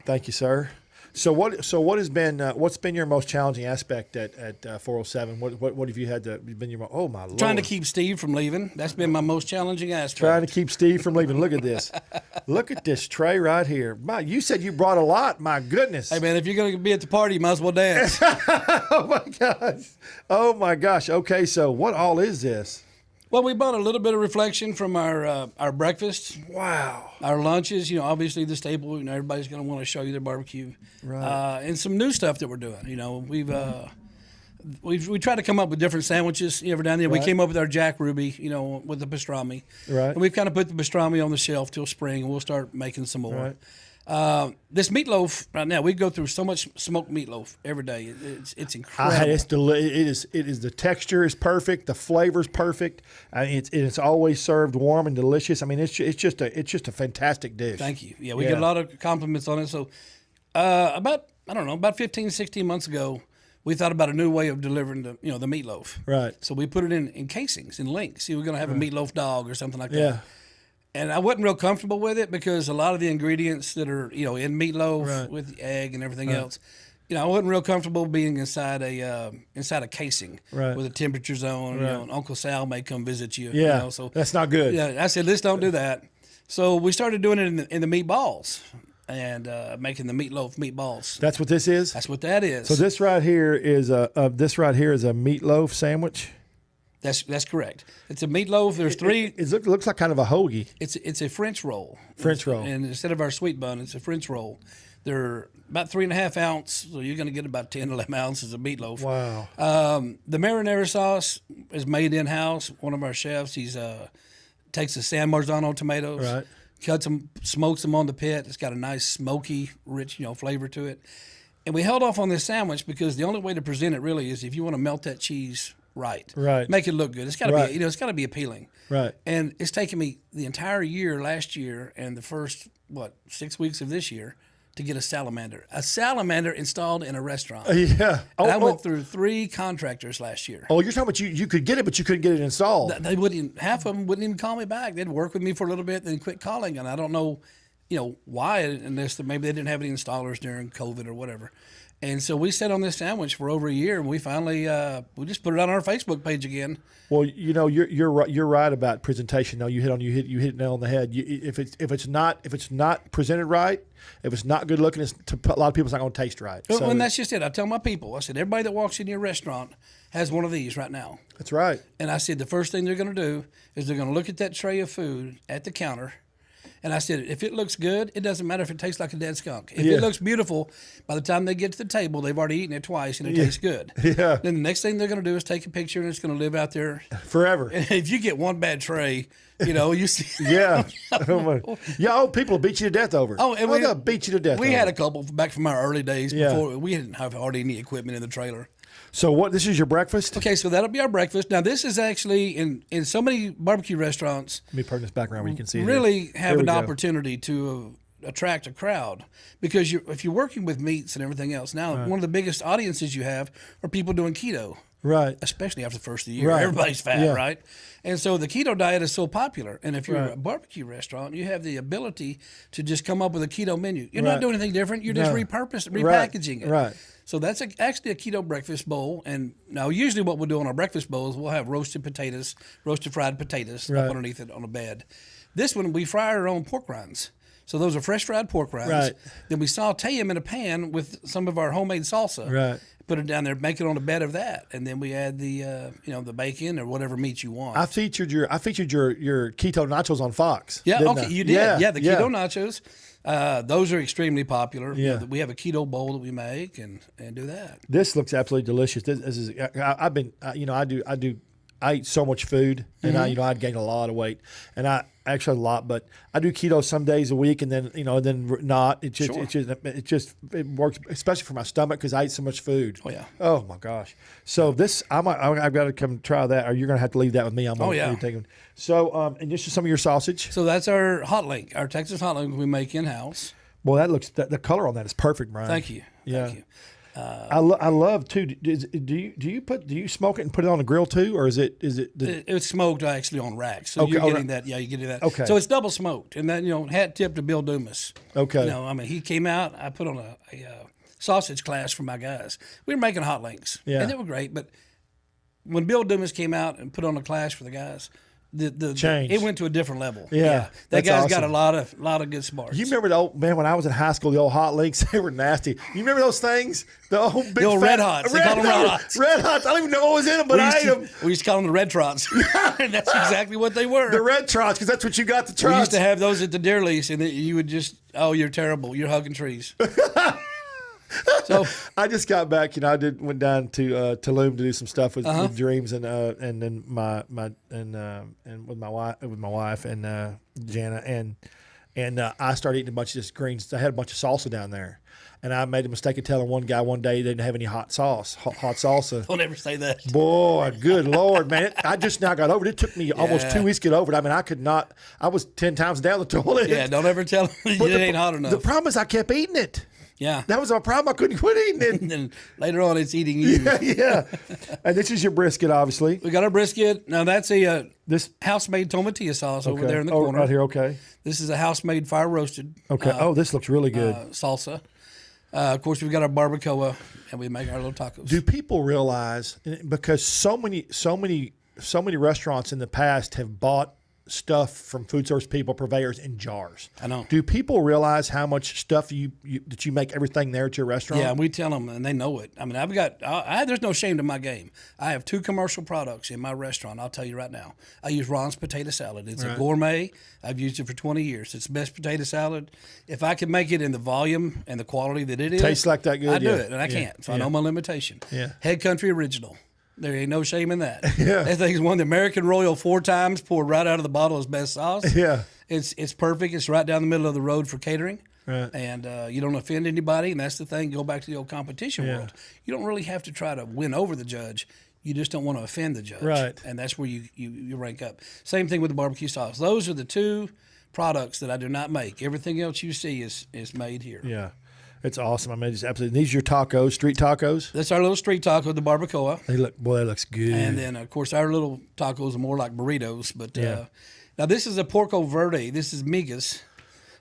B: Thank you, sir. So what's been your most challenging aspect at 407? What have you had to been your oh my Lord?
C: Trying to keep Steve from leaving. That's been my most challenging aspect.
B: Trying to keep Steve from leaving. Look at this. Look at this tray right here. You said you brought a lot. My goodness.
C: Hey man, if you're going to be at the party, you might as well dance.
B: Oh my gosh. Oh my gosh. Okay, so what all is this?
C: Well, we brought a little bit of reflection from our breakfast.
B: Wow.
C: Our lunches, obviously the staple, everybody's going to want to show you their barbecue.
B: Right.
C: And some new stuff that we're doing. We try to come up with different sandwiches every now and then.
B: Right.
C: We came up with our Jack Ruby, with the pastrami.
B: Right.
C: And we've kind of put the pastrami on the shelf till spring, and we'll start making some more.
B: Right.
C: This meatloaf right now, we go through so much smoked meatloaf every day. It's incredible.
B: It is the texture is perfect, the flavor is perfect. It's always served warm and delicious. I mean, it's just a fantastic dish.
C: Thank you. Yeah, we get a lot of compliments on it. So about 15, 16 months ago, we thought about a new way of delivering the meatloaf.
B: Right.
C: So we put it in casings, in links. See, we're going to have a meatloaf dog or something like that.
B: Yeah.
C: And I wasn't real comfortable with it because a lot of the ingredients that are, in meatloaf with the egg and everything else, I wasn't real comfortable being inside a casing with a temperature zone.
B: Right.
C: And Uncle Sal may come visit you.
B: Yeah,
C: So
B: that's not good.
C: Yeah, I said, let's don't do that. So we started doing it in the meatballs and making the meatloaf meatballs.
B: That's what this is.
C: That's what that is.
B: So this right here is a meatloaf sandwich.
C: That's correct. It's a meatloaf. There's three.
B: It looks like kind of a hoagie.
C: It's a French roll.
B: French roll.
C: And instead of our sweet bun, it's a French roll. They're about 3.5 ounce, so you're going to get about 10, 11 ounces of meatloaf.
B: Wow.
C: The marinara sauce is made in house. One of our chefs, he's takes the San Marzano tomatoes,
B: Right.
C: cuts them, smokes them on the pit. It's got a nice smoky, rich, flavor to it. And we held off on this sandwich because the only way to present it really is if you want to melt that cheese right.
B: Make
C: it look good. It's got to be, it's got to be appealing.
B: Right.
C: And it's taken me the entire year last year and the first 6 weeks of this year to get a salamander installed in a restaurant.
B: Yeah.
C: And I went through 3 contractors last year.
B: Oh, you're talking about you could get it, but you couldn't get it installed.
C: They wouldn't. Half of them wouldn't even call me back. They'd work with me for a little bit, then quit calling. And I don't know why, unless maybe they didn't have any installers during COVID or whatever. And so we sat on this sandwich for over a year, and we finally we just put it on our Facebook page again.
B: Well, you're right. You're right about presentation. No, you hit it nail on the head. If it's not presented right, if it's not good looking, to a lot of people, it's not going to taste right.
C: Well, and that's just it. I tell my people, I said, everybody that walks in your restaurant has one of these right now.
B: That's right.
C: And I said, the first thing they're going to do is they're going to look at that tray of food at the counter. And I said, if it looks good, it doesn't matter if it tastes like a dead skunk. If it looks beautiful, by the time they get to the table, they've already eaten it twice and it tastes good.
B: Yeah.
C: Then the next thing they're going to do is take a picture, and it's going to live out there
B: forever.
C: And if you get one bad tray, you see.
B: Yeah. People will beat you to death over it.
C: Oh, and
B: they'll beat you to death.
C: We had a couple back from our early days before we didn't have hardly any equipment in the trailer.
B: So this is your breakfast?
C: Okay, so that'll be our breakfast. Now, this is actually in so many barbecue restaurants.
B: Let me turn this background where you can see it.
C: Really have an opportunity to attract a crowd, because if you're working with meats and everything else, now one of the biggest audiences you have are people doing keto.
B: Right.
C: Especially after the first of the year.
B: Right.
C: Everybody's fat,
B: Yeah.
C: right? And so the keto diet is so popular. And if you're a barbecue restaurant, you have the ability to just come up with a keto menu. You're not doing anything different. You're just repackaging it.
B: Right.
C: So that's actually a keto breakfast bowl. And now usually what we'll do on our breakfast bowls, we'll have roasted fried potatoes up underneath it on a bed. This one, we fry our own pork rinds. So those are fresh fried pork rinds.
B: Right.
C: Then we saute them in a pan with some of our homemade salsa.
B: Right.
C: Put it down there, make it on a bed of that, and then we add the the bacon or whatever meat you want.
B: I featured your keto nachos on Fox.
C: Yeah, okay, you did. Yeah, the keto nachos. Those are extremely popular.
B: Yeah.
C: We have a keto bowl that we make and do that.
B: This looks absolutely delicious. This is I eat so much food, and I'd gain a lot of weight, and actually a lot, but I do keto some days a week, and then not. It just works, especially for my stomach, because I eat so much food.
C: Oh yeah.
B: Oh my gosh. So this I've got to come try that, or you're gonna have to leave that with me. Taking. So and just some of your sausage.
C: So that's our hot link, our Texas hot link we make in house.
B: Well, that looks the color on that is perfect, Brian.
C: Thank you.
B: Yeah.
C: Thank you.
B: I love too. Do you smoke it and put it on the grill too, or is it?
C: It's smoked actually on racks, so
B: Okay,
C: you're getting that. Yeah, you're getting that.
B: Okay.
C: So it's double smoked, and then hat tip to Bill Dumas.
B: Okay.
C: He came out. I put on a sausage class for my guys. We were making hot links, and they were great. But when Bill Dumas came out and put on a class for the guys, it went to a different level.
B: Yeah,
C: that guy's
B: awesome.
C: got a lot of good smarts.
B: You remember the old man when I was in high school? The old hot links, they were nasty. You remember those things? The old big
C: red hots. They call them red hots.
B: Red hots. I don't even know what was in them, but I ate them.
C: We used to call them the red trots. And that's exactly what they were.
B: The red trots, because that's what you got. The trots.
C: We used to have those at the deer lease, and you would just, you're terrible. You're hugging trees. So
B: I just got back. I went down to Tulum to do some stuff with Dreams and then with my wife and Jana and I started eating a bunch of this greens. I had a bunch of salsa down there, and I made a mistake of telling one guy one day he didn't have any hot salsa.
C: Don't ever say that.
B: Boy, good Lord, man! I just now got over it. It took me almost 2 weeks to get over it. I mean, I could not. I was 10 times down the toilet.
C: Yeah, don't ever tell him it ain't hot enough.
B: The problem is I kept eating it.
C: Yeah.
B: That was our problem. I couldn't quit eating it.
C: And then later on, it's eating you.
B: Yeah. And this is your brisket, obviously.
C: We got our brisket. Now, that's this house-made tomatillo sauce over there in the corner.
B: Right here, okay.
C: This is a house-made fire-roasted.
B: Okay. This looks really good.
C: Salsa. Of course, we've got our barbacoa, and we make our little tacos.
B: Do people realize, because so many restaurants in the past have bought stuff from food service people, purveyors in jars?
C: I know.
B: Do people realize how much stuff that you make everything there at your restaurant?
C: Yeah, we tell them, and they know it. I mean, there's no shame to my game. I have 2 commercial products in my restaurant. I'll tell you right now. I use Ron's potato salad. It's a gourmet. I've used it for 20 years. It's the best potato salad. If I can make it in the volume and the quality that it is,
B: tastes like that good.
C: I do it, and I can't. So I know my limitation.
B: Yeah.
C: Head Country Original. There ain't no shame in that.
B: Yeah.
C: That thing's won the American Royal 4 times, poured right out of the bottle as best sauce.
B: Yeah.
C: It's perfect. It's right down the middle of the road for catering.
B: Right.
C: And you don't offend anybody, and that's the thing. Go back to the old competition world. You don't really have to try to win over the judge. You just don't want to offend the judge.
B: Right.
C: And that's where you rank up. Same thing with the barbecue sauce. Those are the 2 products that I do not make. Everything else you see is made here.
B: Yeah. It's awesome. I mean, it's absolutely. These are your tacos, street tacos.
C: That's our little street taco, the barbacoa.
B: That looks good.
C: And then, of course, our little tacos are more like burritos. But now this is a porco verde. This is migas.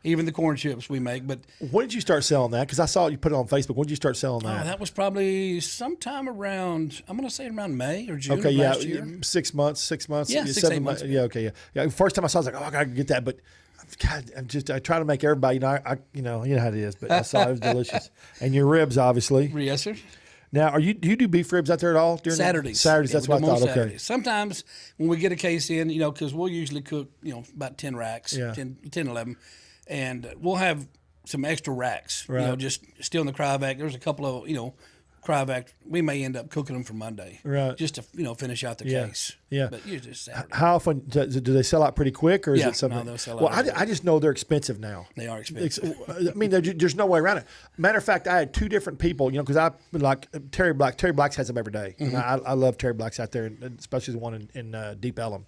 C: even the corn chips we make. But
B: When did you start selling that? Because I saw you put it on Facebook. When did you start selling that?
C: that was probably sometime around, I'm going to say around May or June
B: Okay,
C: of
B: yeah,
C: last year.
B: 6 months, 6 months.
C: Yeah, 6, 8 months.
B: Yeah, okay, yeah. First time I saw it, I was like, oh, I got to get that. But God, I try to make everybody, you know how it is. But I saw it was delicious. And your ribs, obviously.
C: Yes, sir.
B: Now, do you do beef ribs out there at all? During
C: Saturdays.
B: Saturdays,
C: Yeah,
B: that's
C: we
B: what
C: do
B: I
C: them
B: thought.
C: on
B: Okay.
C: Saturdays. Sometimes when we get a case in, because we'll usually cook, about 10 racks,
B: Yeah.
C: 10, 11, and we'll have some extra racks,
B: Right.
C: just still in the cryovac. There's a couple of, cryovac. We may end up cooking them for Monday,
B: Right.
C: just to, finish out the
B: Yeah.
C: case.
B: Yeah.
C: But usually it's Saturday.
B: How often do they sell out pretty quick, or is
C: Yeah,
B: it something?
C: no, they'll sell
B: well,
C: out
B: I just know they're expensive now.
C: They are expensive.
B: I mean, there's no way around it. Matter of fact, I had two different people, because I like Terry Black. Terry Black's has them every day. And I love Terry Black's out there, and especially the one in Deep Ellum.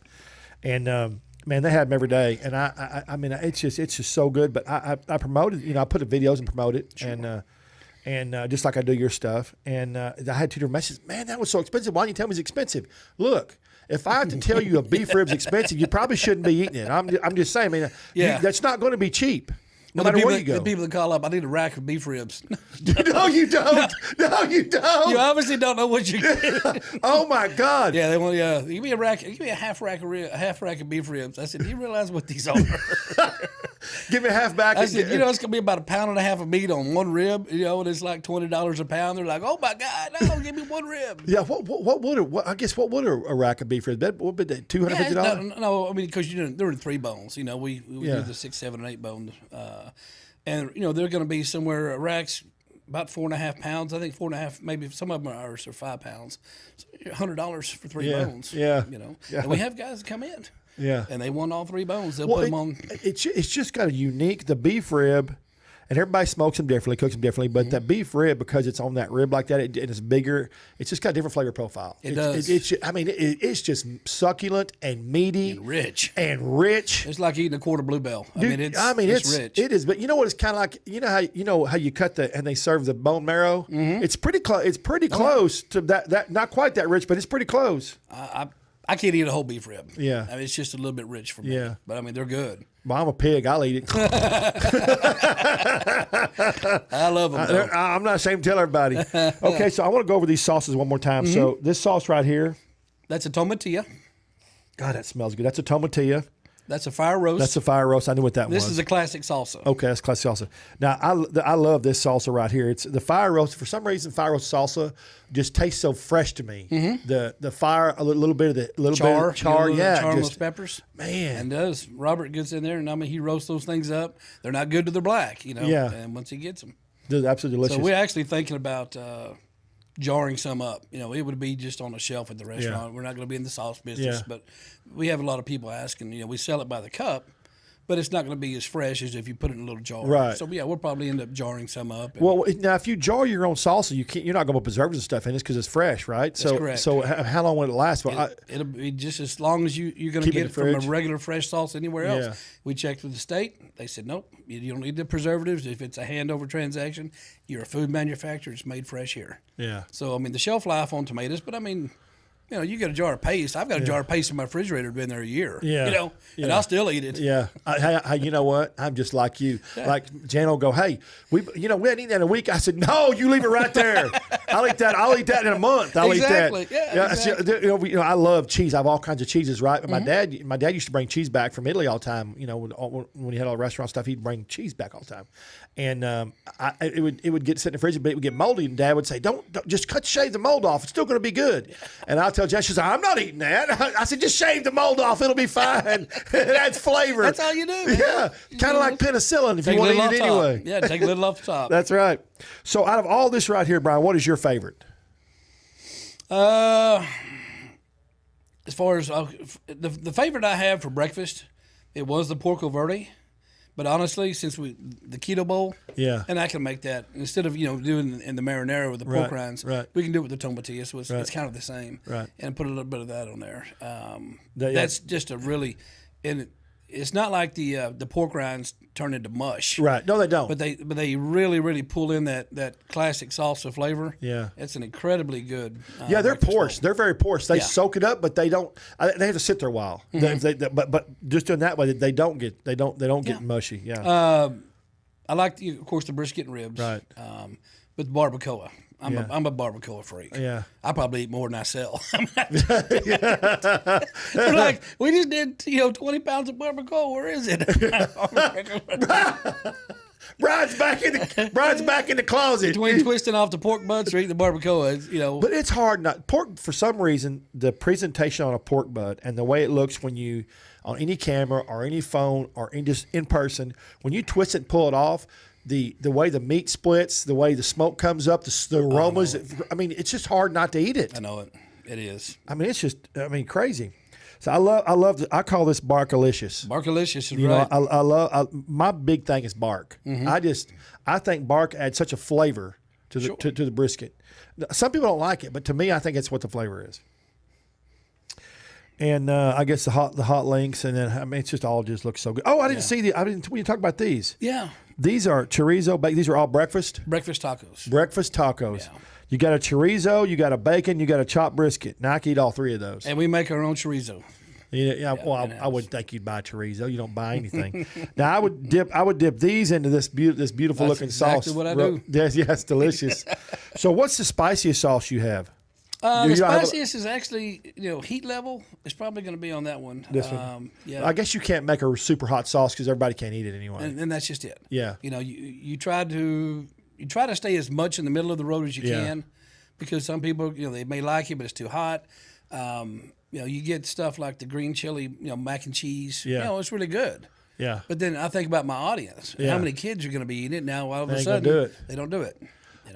B: And man, they have them every day. And I mean, it's just so good. But I promote it. I put the videos and promote it,
C: Sure.
B: and just like I do your stuff. And I had two different messages. Man, that was so expensive. Why didn't you tell me it's expensive? Look. If I have to tell you a beef rib's expensive, you probably shouldn't be eating it. I'm just saying, man.
C: Yeah.
B: That's not going to be cheap. No
C: Well,
B: matter where you go.
C: The people that call up, I need a rack of beef ribs.
B: No, you don't. No, you don't.
C: You obviously don't know what you get.
B: Oh my God.
C: Yeah, they want. Yeah, give me a rack. Give me a half rack of beef ribs. I said, do you realize what these are?
B: Give me a half back.
C: I said, it's gonna be about a pound and a half of meat on one rib. And it's like $20 a pound. They're like, oh my God, no, give me one rib.
B: Yeah. What would a rack of beef ribs? What would that $250?
C: No, I mean because they're in 3 bones. We
B: Yeah.
C: do the 6, 7, and 8 bone. And they're going to be somewhere racks about 4.5 pounds. I think 4.5, maybe some of them are 5 pounds. So $100 for 3
B: Yeah,
C: bones.
B: yeah, yeah.
C: And we have guys that come in.
B: Yeah.
C: And they want all 3 bones. They'll put them on.
B: It's just got a unique, the beef rib, and everybody smokes them differently, cooks them differently, but that beef rib, because it's on that rib like that, and it's bigger, it's just got a different flavor profile.
C: It does.
B: It's just succulent and meaty.
C: And rich.
B: It's
C: It's like eating a quarter Bluebell.
B: Dude,
C: it's rich.
B: It is, but you know what? It's kind of like how you cut and they serve the bone marrow. Mm-hmm. It's pretty close. It's pretty close to that. Not quite that rich, but it's pretty close.
C: I can't eat a whole beef rib.
B: Yeah.
C: I mean, it's just a little bit rich for me.
B: Yeah.
C: But I mean, they're good.
B: Well, I'm a pig. I'll eat it.
C: I love them. Though.
B: I'm not ashamed to tell everybody. Okay, so I want to go over these sauces one more time.
C: Mm-hmm.
B: So this sauce right here,
C: That's a tomatilla.
B: God, that smells good. That's a tomatilla.
C: That's a fire roast.
B: That's a fire roast. I knew what that was.
C: This is a classic salsa.
B: Okay, that's classic salsa. Now, I love this salsa right here. It's the fire roast. For some reason, fire roast salsa just tastes so fresh to me. Mm-hmm. The fire, a little bit of the
C: Char,
B: char, yeah,
C: char on those
B: just
C: peppers.
B: man.
C: And does Robert gets in there, and I mean he roasts those things up. They're not good to the black,
B: Yeah.
C: And once he gets them,
B: They're absolutely delicious.
C: so we're actually thinking about jarring some up. It would be just on a shelf at the restaurant.
B: Yeah.
C: We're not going to be in the sauce business,
B: Yeah.
C: but we have a lot of people asking. We sell it by the cup. But it's not going to be as fresh as if you put it in a little jar.
B: Right.
C: So yeah, we'll probably end up jarring some up.
B: Well, now if you jar your own salsa, you're not going to put preservatives and stuff in it because it's fresh, right?
C: That's correct.
B: So how long will it last? Well,
C: It'll be just as long as you're going to
B: Keep it
C: get
B: in
C: it
B: the
C: from a
B: fridge.
C: regular fresh sauce anywhere else.
B: Yeah.
C: We checked with the state. They said, nope, you don't need the preservatives. If it's a handover transaction, you're a food manufacturer. It's made fresh here.
B: yeah.
C: So, I mean, the shelf life on tomatoes, but I mean, you get a jar of paste. I've got a jar of paste in my refrigerator. Been there a year.
B: Yeah.
C: And I'll still eat it.
B: Yeah, you know what? I'm just like you. Like Jan will go, hey, we hadn't eaten that in a week. I said, no, you leave it right there. I'll eat that. I'll eat that in a month. I'll
C: Exactly.
B: eat that.
C: Yeah, exactly.
B: I love cheese. I have all kinds of cheeses, right? But my dad used to bring cheese back from Italy all the time. When he had all the restaurant stuff, he'd bring cheese back all the time, and it would get sit in the fridge, but it would get moldy. And Dad would say, don't just shave the mold off. It's still going to be good. And I'll tell Jan, she's like, I'm not eating that. I said, just shave the mold off. It'll be fine. It adds flavor.
C: That's all you do. Man.
B: Yeah, kind of like penicillin if
C: Take
B: you
C: a
B: want to
C: little
B: eat it
C: off
B: anyway.
C: top. Yeah, take a little off the top.
B: That's right. So out of all this right here, Brian, what is your favorite?
C: As far as the favorite I have for breakfast, it was the porco verde. But honestly, since the Keto Bowl,
B: Yeah.
C: and I can make that instead of doing in the marinara with the pork
B: Right,
C: rinds,
B: right.
C: we can do it with the tomatilla, so it's
B: Right.
C: kind of the same,
B: Right.
C: and put a little bit of that on there.
B: Yeah.
C: That's just a really, and it's not like the pork rinds turn into mush.
B: Right. No, they don't.
C: But they really pull in that classic salsa flavor.
B: Yeah.
C: It's an incredibly good.
B: Yeah, they're
C: breakfast
B: porous.
C: bowl.
B: They very porous. They
C: Yeah.
B: soak it up, but they don't. They have to sit there a while. But just doing that way, they don't get mushy. Yeah.
C: I like of course the brisket and ribs.
B: Right.
C: But the barbacoa. I'm
B: Yeah.
C: a barbacoa freak.
B: Yeah.
C: I probably eat more than I sell. They're like, we just did 20 pounds of barbacoa. Where is it?
B: Brian's back in the closet.
C: Between twisting off the pork butts or eating the barbacoa,
B: But it's hard not pork for some reason. The presentation on a pork butt and the way it looks when you on any camera or any phone or just in person when you twist it and pull it off. The way the meat splits, the way the smoke comes up, the aromas. I mean, it's just hard not to eat it.
C: I know it. It is.
B: I mean, it's just crazy. So I call this Barkalicious.
C: Barkalicious is
B: You
C: right.
B: know, I love my big thing is bark.
C: Mm-hmm.
B: I think bark adds such a flavor to the to the brisket. Some people don't like it, but to me, I think it's what the flavor is. And I guess the hot links, and then it's just all just looks so good. Oh, I didn't see when you talk about these.
C: Yeah.
B: These are chorizo. These are all breakfast.
C: Breakfast tacos.
B: Breakfast tacos.
C: Yeah.
B: You got a chorizo, you got a bacon, you got a chopped brisket. Now I can eat all three of those.
C: And we make our own chorizo.
B: Yeah. Well, I wouldn't think you'd buy chorizo. You don't buy anything. Now I would dip these into this beautiful looking sauce.
C: Exactly what I do.
B: Yes, it's delicious. So, what's the spiciest sauce you have?
C: The spiciest is actually, heat level. It's probably going to be on that one.
B: This one.
C: Yeah.
B: I guess you can't make a super hot sauce because everybody can't eat it anyway.
C: And that's just it.
B: Yeah.
C: You try to stay as much in the middle of the road as you can, because some people, they may like it, but it's too hot. You get stuff like the green chili, mac and cheese.
B: Yeah.
C: It's really good.
B: Yeah.
C: But then I think about my audience.
B: Yeah.
C: How many kids are going to be eating it now? All of a
B: ain't
C: sudden,
B: gonna do it.
C: they don't do it.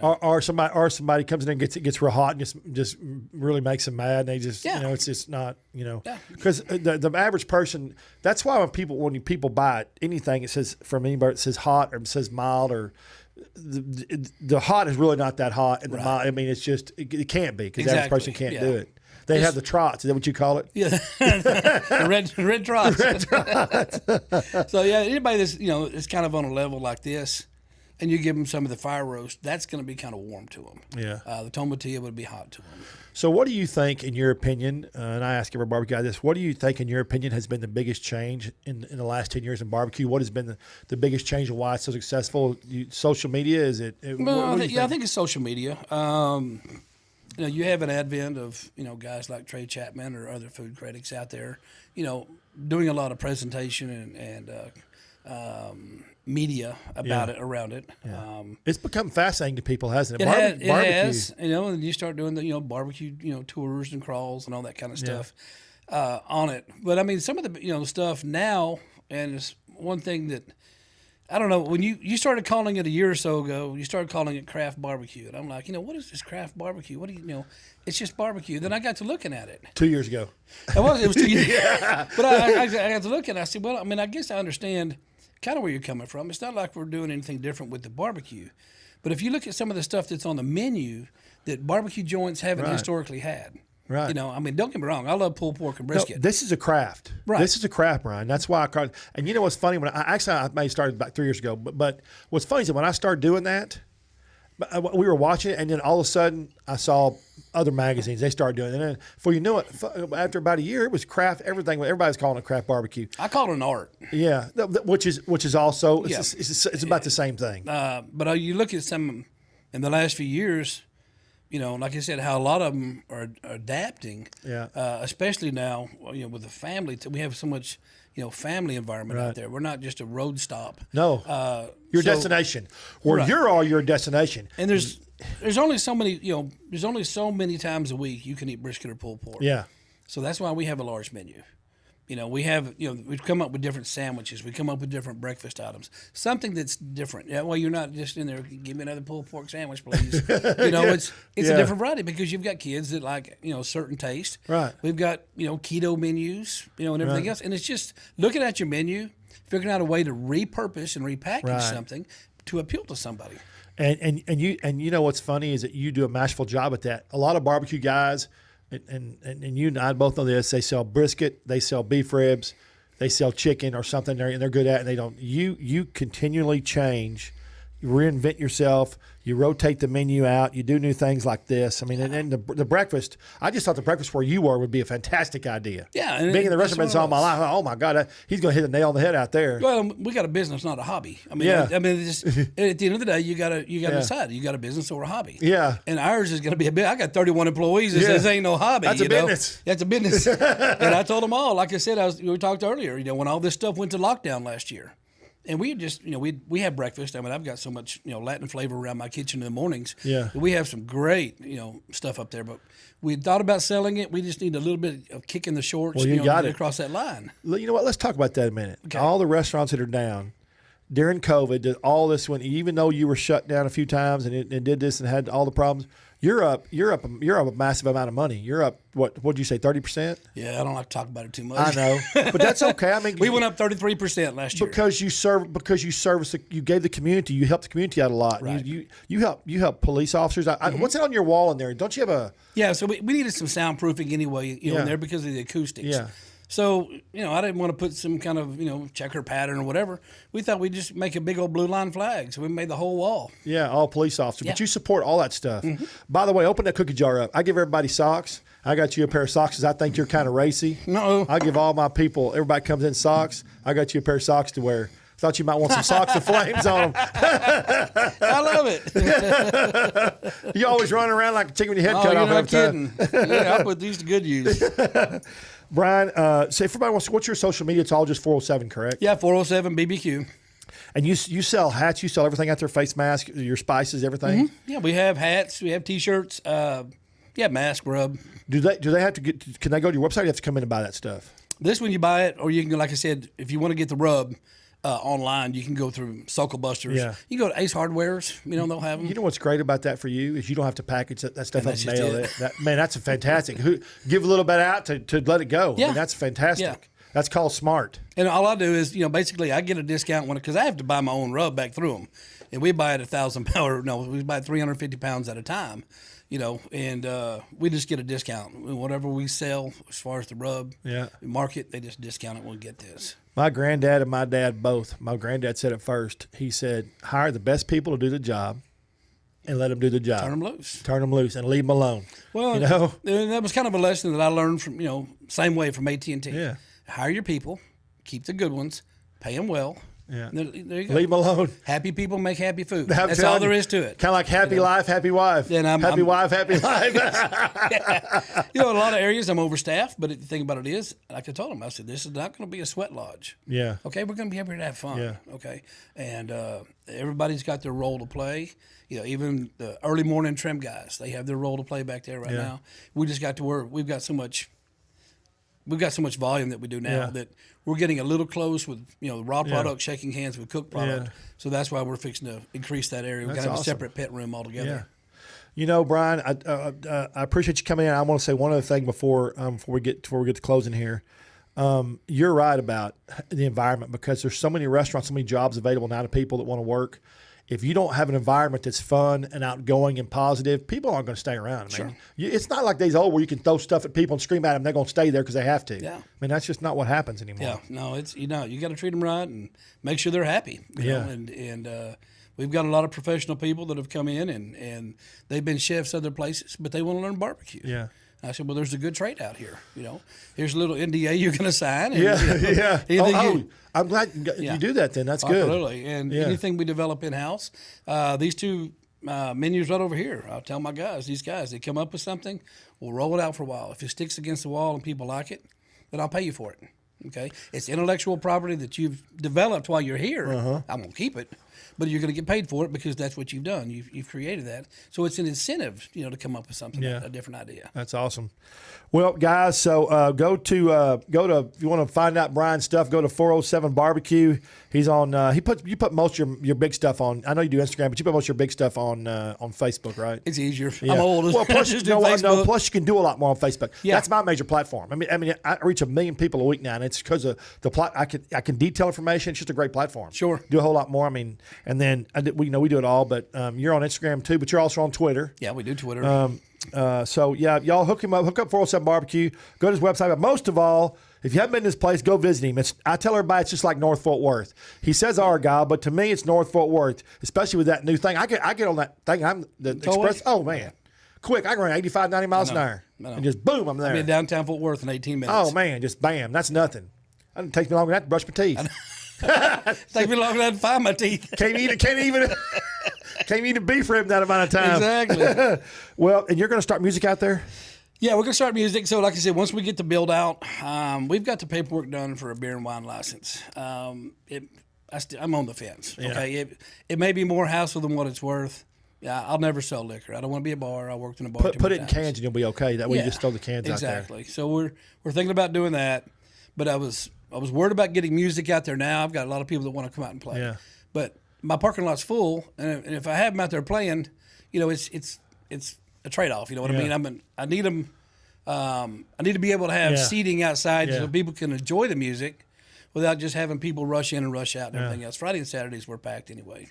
B: Or somebody comes in and gets real hot and just really makes them mad, and they just it's just not because the average person. That's why when people buy anything, it says from anybody, it says hot or it says mild, or the hot is really not that hot, and the mild, I mean, it's just it can't be because the average person can't do it. They have the trots. Is that what you call it?
C: Yeah, the red trots. Red trots. So anybody that's is kind of on a level like this, and you give them some of the fire roast, that's going to be kind of warm to them.
B: Yeah.
C: The tomatillo would be hot to them.
B: So what do you think, in your opinion, and I ask every barbecue guy this, what do you think, in your opinion, has been the biggest change in the last 10 years in barbecue? What has been the biggest change and why it's so successful? Social media, is it?
C: I think it's social media. You have an advent of, guys like Trey Chapman or other food critics out there, doing a lot of presentation and media about it, around it.
B: Yeah. It's become fascinating to people, hasn't it?
C: It
B: Barbecue.
C: has, and you start doing the, barbecue, tours and crawls and all that kind of stuff on it. But I mean, some of the, stuff now, and it's one thing that, I don't know, when you started calling it a year or so ago, you started calling it craft barbecue. And I'm like, what is this craft barbecue? What do you it's just barbecue. Then I got to looking at it.
B: 2 years ago.
C: It was 2 years ago. But I got to look at it. I said, well, I mean, I guess I understand kind of where you're coming from. It's not like we're doing anything different with the barbecue. But if you look at some of the stuff that's on the menu that barbecue joints haven't historically had.
B: Right.
C: I mean, don't get me wrong. I love pulled pork and brisket.
B: No, this is a craft.
C: Right.
B: This is a craft, Brian. That's why I called. And you know what's funny? I may have started about 3 years ago, but what's funny is that when I started doing that, we were watching it, and then all of a sudden I saw other magazines. They started doing it. And then before you knew it, after about a year, it was craft. Everybody's calling it craft barbecue.
C: I call it an art.
B: Yeah, which is also it's about the same thing.
C: But you look at some in the last few years. Like I said, how a lot of them are adapting. Yeah. Especially now, with the family, we have so much, family environment out there. We're not just a road stop.
B: No. Your destination. Where you're all your destination.
C: And there's only so many, there's only so many times a week you can eat brisket or pulled pork.
B: Yeah.
C: So that's why we have a large menu. We have, we've come up with different sandwiches. We come up with different breakfast items. Something that's different. That way you're not just in there, give me another pulled pork sandwich, please. It's a different variety because you've got kids that like, certain taste.
B: Right.
C: We've got, keto menus, and everything else. And it's just looking at your menu, figuring out a way to repurpose and repackage something to appeal to somebody.
B: And you know what's funny is that you do a masterful job at that. A lot of barbecue guys, and you and I both know this. They sell brisket, they sell beef ribs, they sell chicken or something and they're good at it, and they don't. You continually change, you reinvent yourself. You rotate the menu out. You do new things like this. I mean, and the breakfast. I just thought the breakfast where you were would be a fantastic idea.
C: Yeah,
B: and being in the restaurant all my life. Oh my God, he's going to hit the nail on the head out there.
C: Well, we got a business, not a hobby. I mean,
B: Yeah.
C: I mean, just, at the end of the day, you got to decide. You got a business or a hobby.
B: Yeah.
C: And ours is going to be a bit. I got 31 employees. This ain't no hobby.
B: That's a business.
C: That's a business. And I told them all. Like I said, we talked earlier. When all this stuff went to lockdown last year. And we just, we have breakfast. I mean, I've got so much, Latin flavor around my kitchen in the mornings.
B: Yeah.
C: We have some great, stuff up there. But we thought about selling it. We just need a little bit of kick in the shorts,
B: Well, you got it.
C: across that line.
B: You know what? Let's talk about that a minute.
C: Okay.
B: All the restaurants that are down during COVID, all this went. Even though you were shut down a few times and did this and had all the problems, you're up a massive amount of money. You're up what'd you say, 30%?
C: Yeah, I don't like to talk about it too much.
B: I know, but that's okay. I mean,
C: we went up 33% last year
B: because you service, you gave the community, you helped the community out a lot.
C: Right.
B: You help police officers. What's it on your wall in there? Don't you have a?
C: Yeah, so we needed some soundproofing anyway, in there because of the acoustics.
B: Yeah.
C: So, I didn't want to put some kind of, checker pattern or whatever. We thought we'd just make a big old blue line flag. So we made the whole wall.
B: Yeah, all police officers.
C: Yeah.
B: But you support all that stuff. By the way, open that cookie jar up. I give everybody socks. I got you a pair of socks because I think you're kind of racy.
C: No.
B: I give all my people, everybody comes in socks. I got you a pair of socks to wear. Thought you might want some socks with flames on them.
C: I love it.
B: You always running around like a chicken with your head cut
C: you're
B: off
C: not
B: every time.
C: kidding. Yeah, I put these to good use.
B: Brian, say if everybody wants, what's your social media? It's all just 407, correct?
C: Yeah, 407 BBQ.
B: And you sell hats, you sell everything out there, face mask, your spices, everything?
C: Yeah, we have hats, we have T-shirts, mask, rub.
B: Do they have to can they go to your website or you have to come in and buy that stuff?
C: This one you buy it, or you can, like I said, if you want to get the rub online, you can go through Sockle Busters.
B: Yeah.
C: You can go to Ace Hardwares, they'll have them.
B: You know what's great about that for you is you don't have to package that stuff
C: And
B: up
C: that's
B: and
C: just
B: mail
C: it.
B: it. Man, that's a fantastic. Give a little bit out to let it go.
C: Yeah.
B: I mean, that's fantastic.
C: Yeah.
B: That's called smart.
C: And all I do is, basically I get a discount because I have to buy my own rub back through them. And we buy it 1,000 pounds, we buy 350 pounds at a time, and we just get a discount. Whatever we sell as far as the rub, market, they just discount it when we get this.
B: My granddad and my dad both. My granddad said it first. He said, hire the best people to do the job and let them do the job.
C: Turn them loose.
B: Turn them loose and leave them alone.
C: Well, and that was kind of a lesson that I learned from, same way from AT&T.
B: Yeah.
C: Hire your people, keep the good ones, pay them well.
B: Yeah.
C: There you go.
B: Leave them alone.
C: Happy people make happy food.
B: I'm
C: That's
B: telling
C: all there
B: you,
C: is to it.
B: Kind of like happy life, happy wife.
C: And
B: happy wife, happy life.
C: In a lot of areas I'm overstaffed, but the thing about it is, like I told them, I said, this is not going to be a sweat lodge.
B: Yeah.
C: Okay, we're going to be here to have fun.
B: Yeah.
C: Okay, and everybody's got their role to play. Even the early morning trim guys, they have their role to play back there right now. We just got to where we've got so much volume that we do now that we're getting a little close with raw product shaking hands with cooked product. So that's why we're fixing to increase that area. We're going to have a separate pet room altogether.
B: Yeah. Brian, I appreciate you coming in. I want to say one other thing before we get to closing here. You're right about the environment because there's so many restaurants, so many jobs available now to people that want to work. If you don't have an environment that's fun and outgoing and positive, people aren't going to stay around. I mean, it's not like days old where you can throw stuff at people and scream at them. They're going to stay there because they have to.
C: Yeah.
B: I mean, that's just not what happens anymore.
C: Yeah. No, it's you got to treat them right and make sure they're happy. You know? And we've got a lot of professional people that have come in and they've been chefs other places, but they want to learn barbecue.
B: Yeah.
C: I said, well, there's a good trade out here. Here's a little NDA you're going to sign. And,
B: I'm glad you do that then. That's good.
C: Absolutely. And anything we develop in-house, these two menus right over here, I'll tell my guys, they come up with something, we'll roll it out for a while. If it sticks against the wall and people like it, then I'll pay you for it. Okay? It's intellectual property that you've developed while you're here. I'm going to keep it. But you're going to get paid for it because that's what you've done. You've created that. So it's an incentive, to come up with something, a different idea.
B: That's awesome. Well, guys, so go to if you want to find out Brian's stuff, go to 407 Barbecue. He's on. You put most of your big stuff on. I know you do Instagram, but you put most of your big stuff on Facebook, right?
C: It's easier.
B: Yeah.
C: I'm old.
B: Well, plus
C: Facebook.
B: plus you can do a lot more on Facebook.
C: Yeah.
B: That's my major platform. I mean, I reach 1 million people a week now, and it's because of the I can detail information. It's just a great platform.
C: Sure.
B: Do a whole lot more. I mean, and then we do it all, but you're on Instagram too, but you're also on Twitter.
C: Yeah, we do Twitter.
B: So y'all hook up 407 Barbecue. Go to his website, but most of all, If you haven't been to this place, go visit him. I tell everybody it's just like North Fort Worth. He says Argyle, but to me it's North Fort Worth, especially with that new thing. I get on that thing. I'm the express. Oh man, quick! I can run 85, 90 miles an hour, and just boom, I'm there.
C: I'm in downtown Fort Worth in 18 minutes.
B: Oh man, just bam! That's nothing. It takes me longer than that to brush my teeth.
C: Take me longer than to find my teeth.
B: Can't eat a beef rib in that amount of time.
C: Exactly.
B: Well, and you're going to start music out there?
C: Yeah, we're going to start music. So like I said, once we get the build out, we've got the paperwork done for a beer and wine license. I'm on the fence.
B: Yeah.
C: Okay, it may be more hassle than what it's worth. Yeah, I'll never sell liquor. I don't want to be a bar. I worked in a bar.
B: Put it in cans and you'll be okay. That way you just throw the cans out there.
C: Exactly. So we're thinking about doing that. But I was worried about getting music out there now. I've got a lot of people that want to come out and play.
B: Yeah.
C: But my parking lot's full, and if I have them out there playing, it's a trade-off. You know what I mean? I need them. I need to be able to have seating outside so people can enjoy the music without just having people rush in and rush out and everything else. Friday and Saturdays we're packed anyway.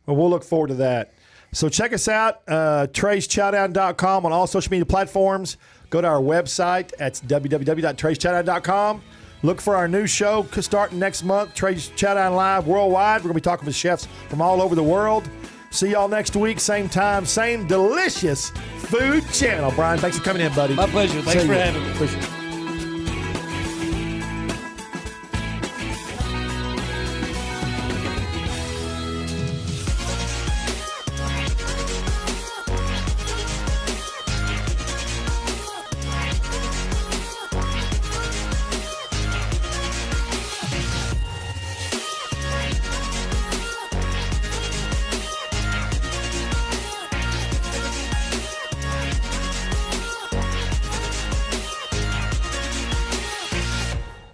B: Well, we'll look forward to that. So check us out, Trey'sChowdown.com on all social media platforms. Go to our website. That's www.Trey'sChowdown.com. Look for our new show starting next month, Trey's Chowdown Live Worldwide. We're going to be talking with chefs from all over the world. See y'all next week, same time, same delicious food channel. Brian, thanks for coming in, buddy.
C: My pleasure. Thanks for having me.
B: Appreciate it.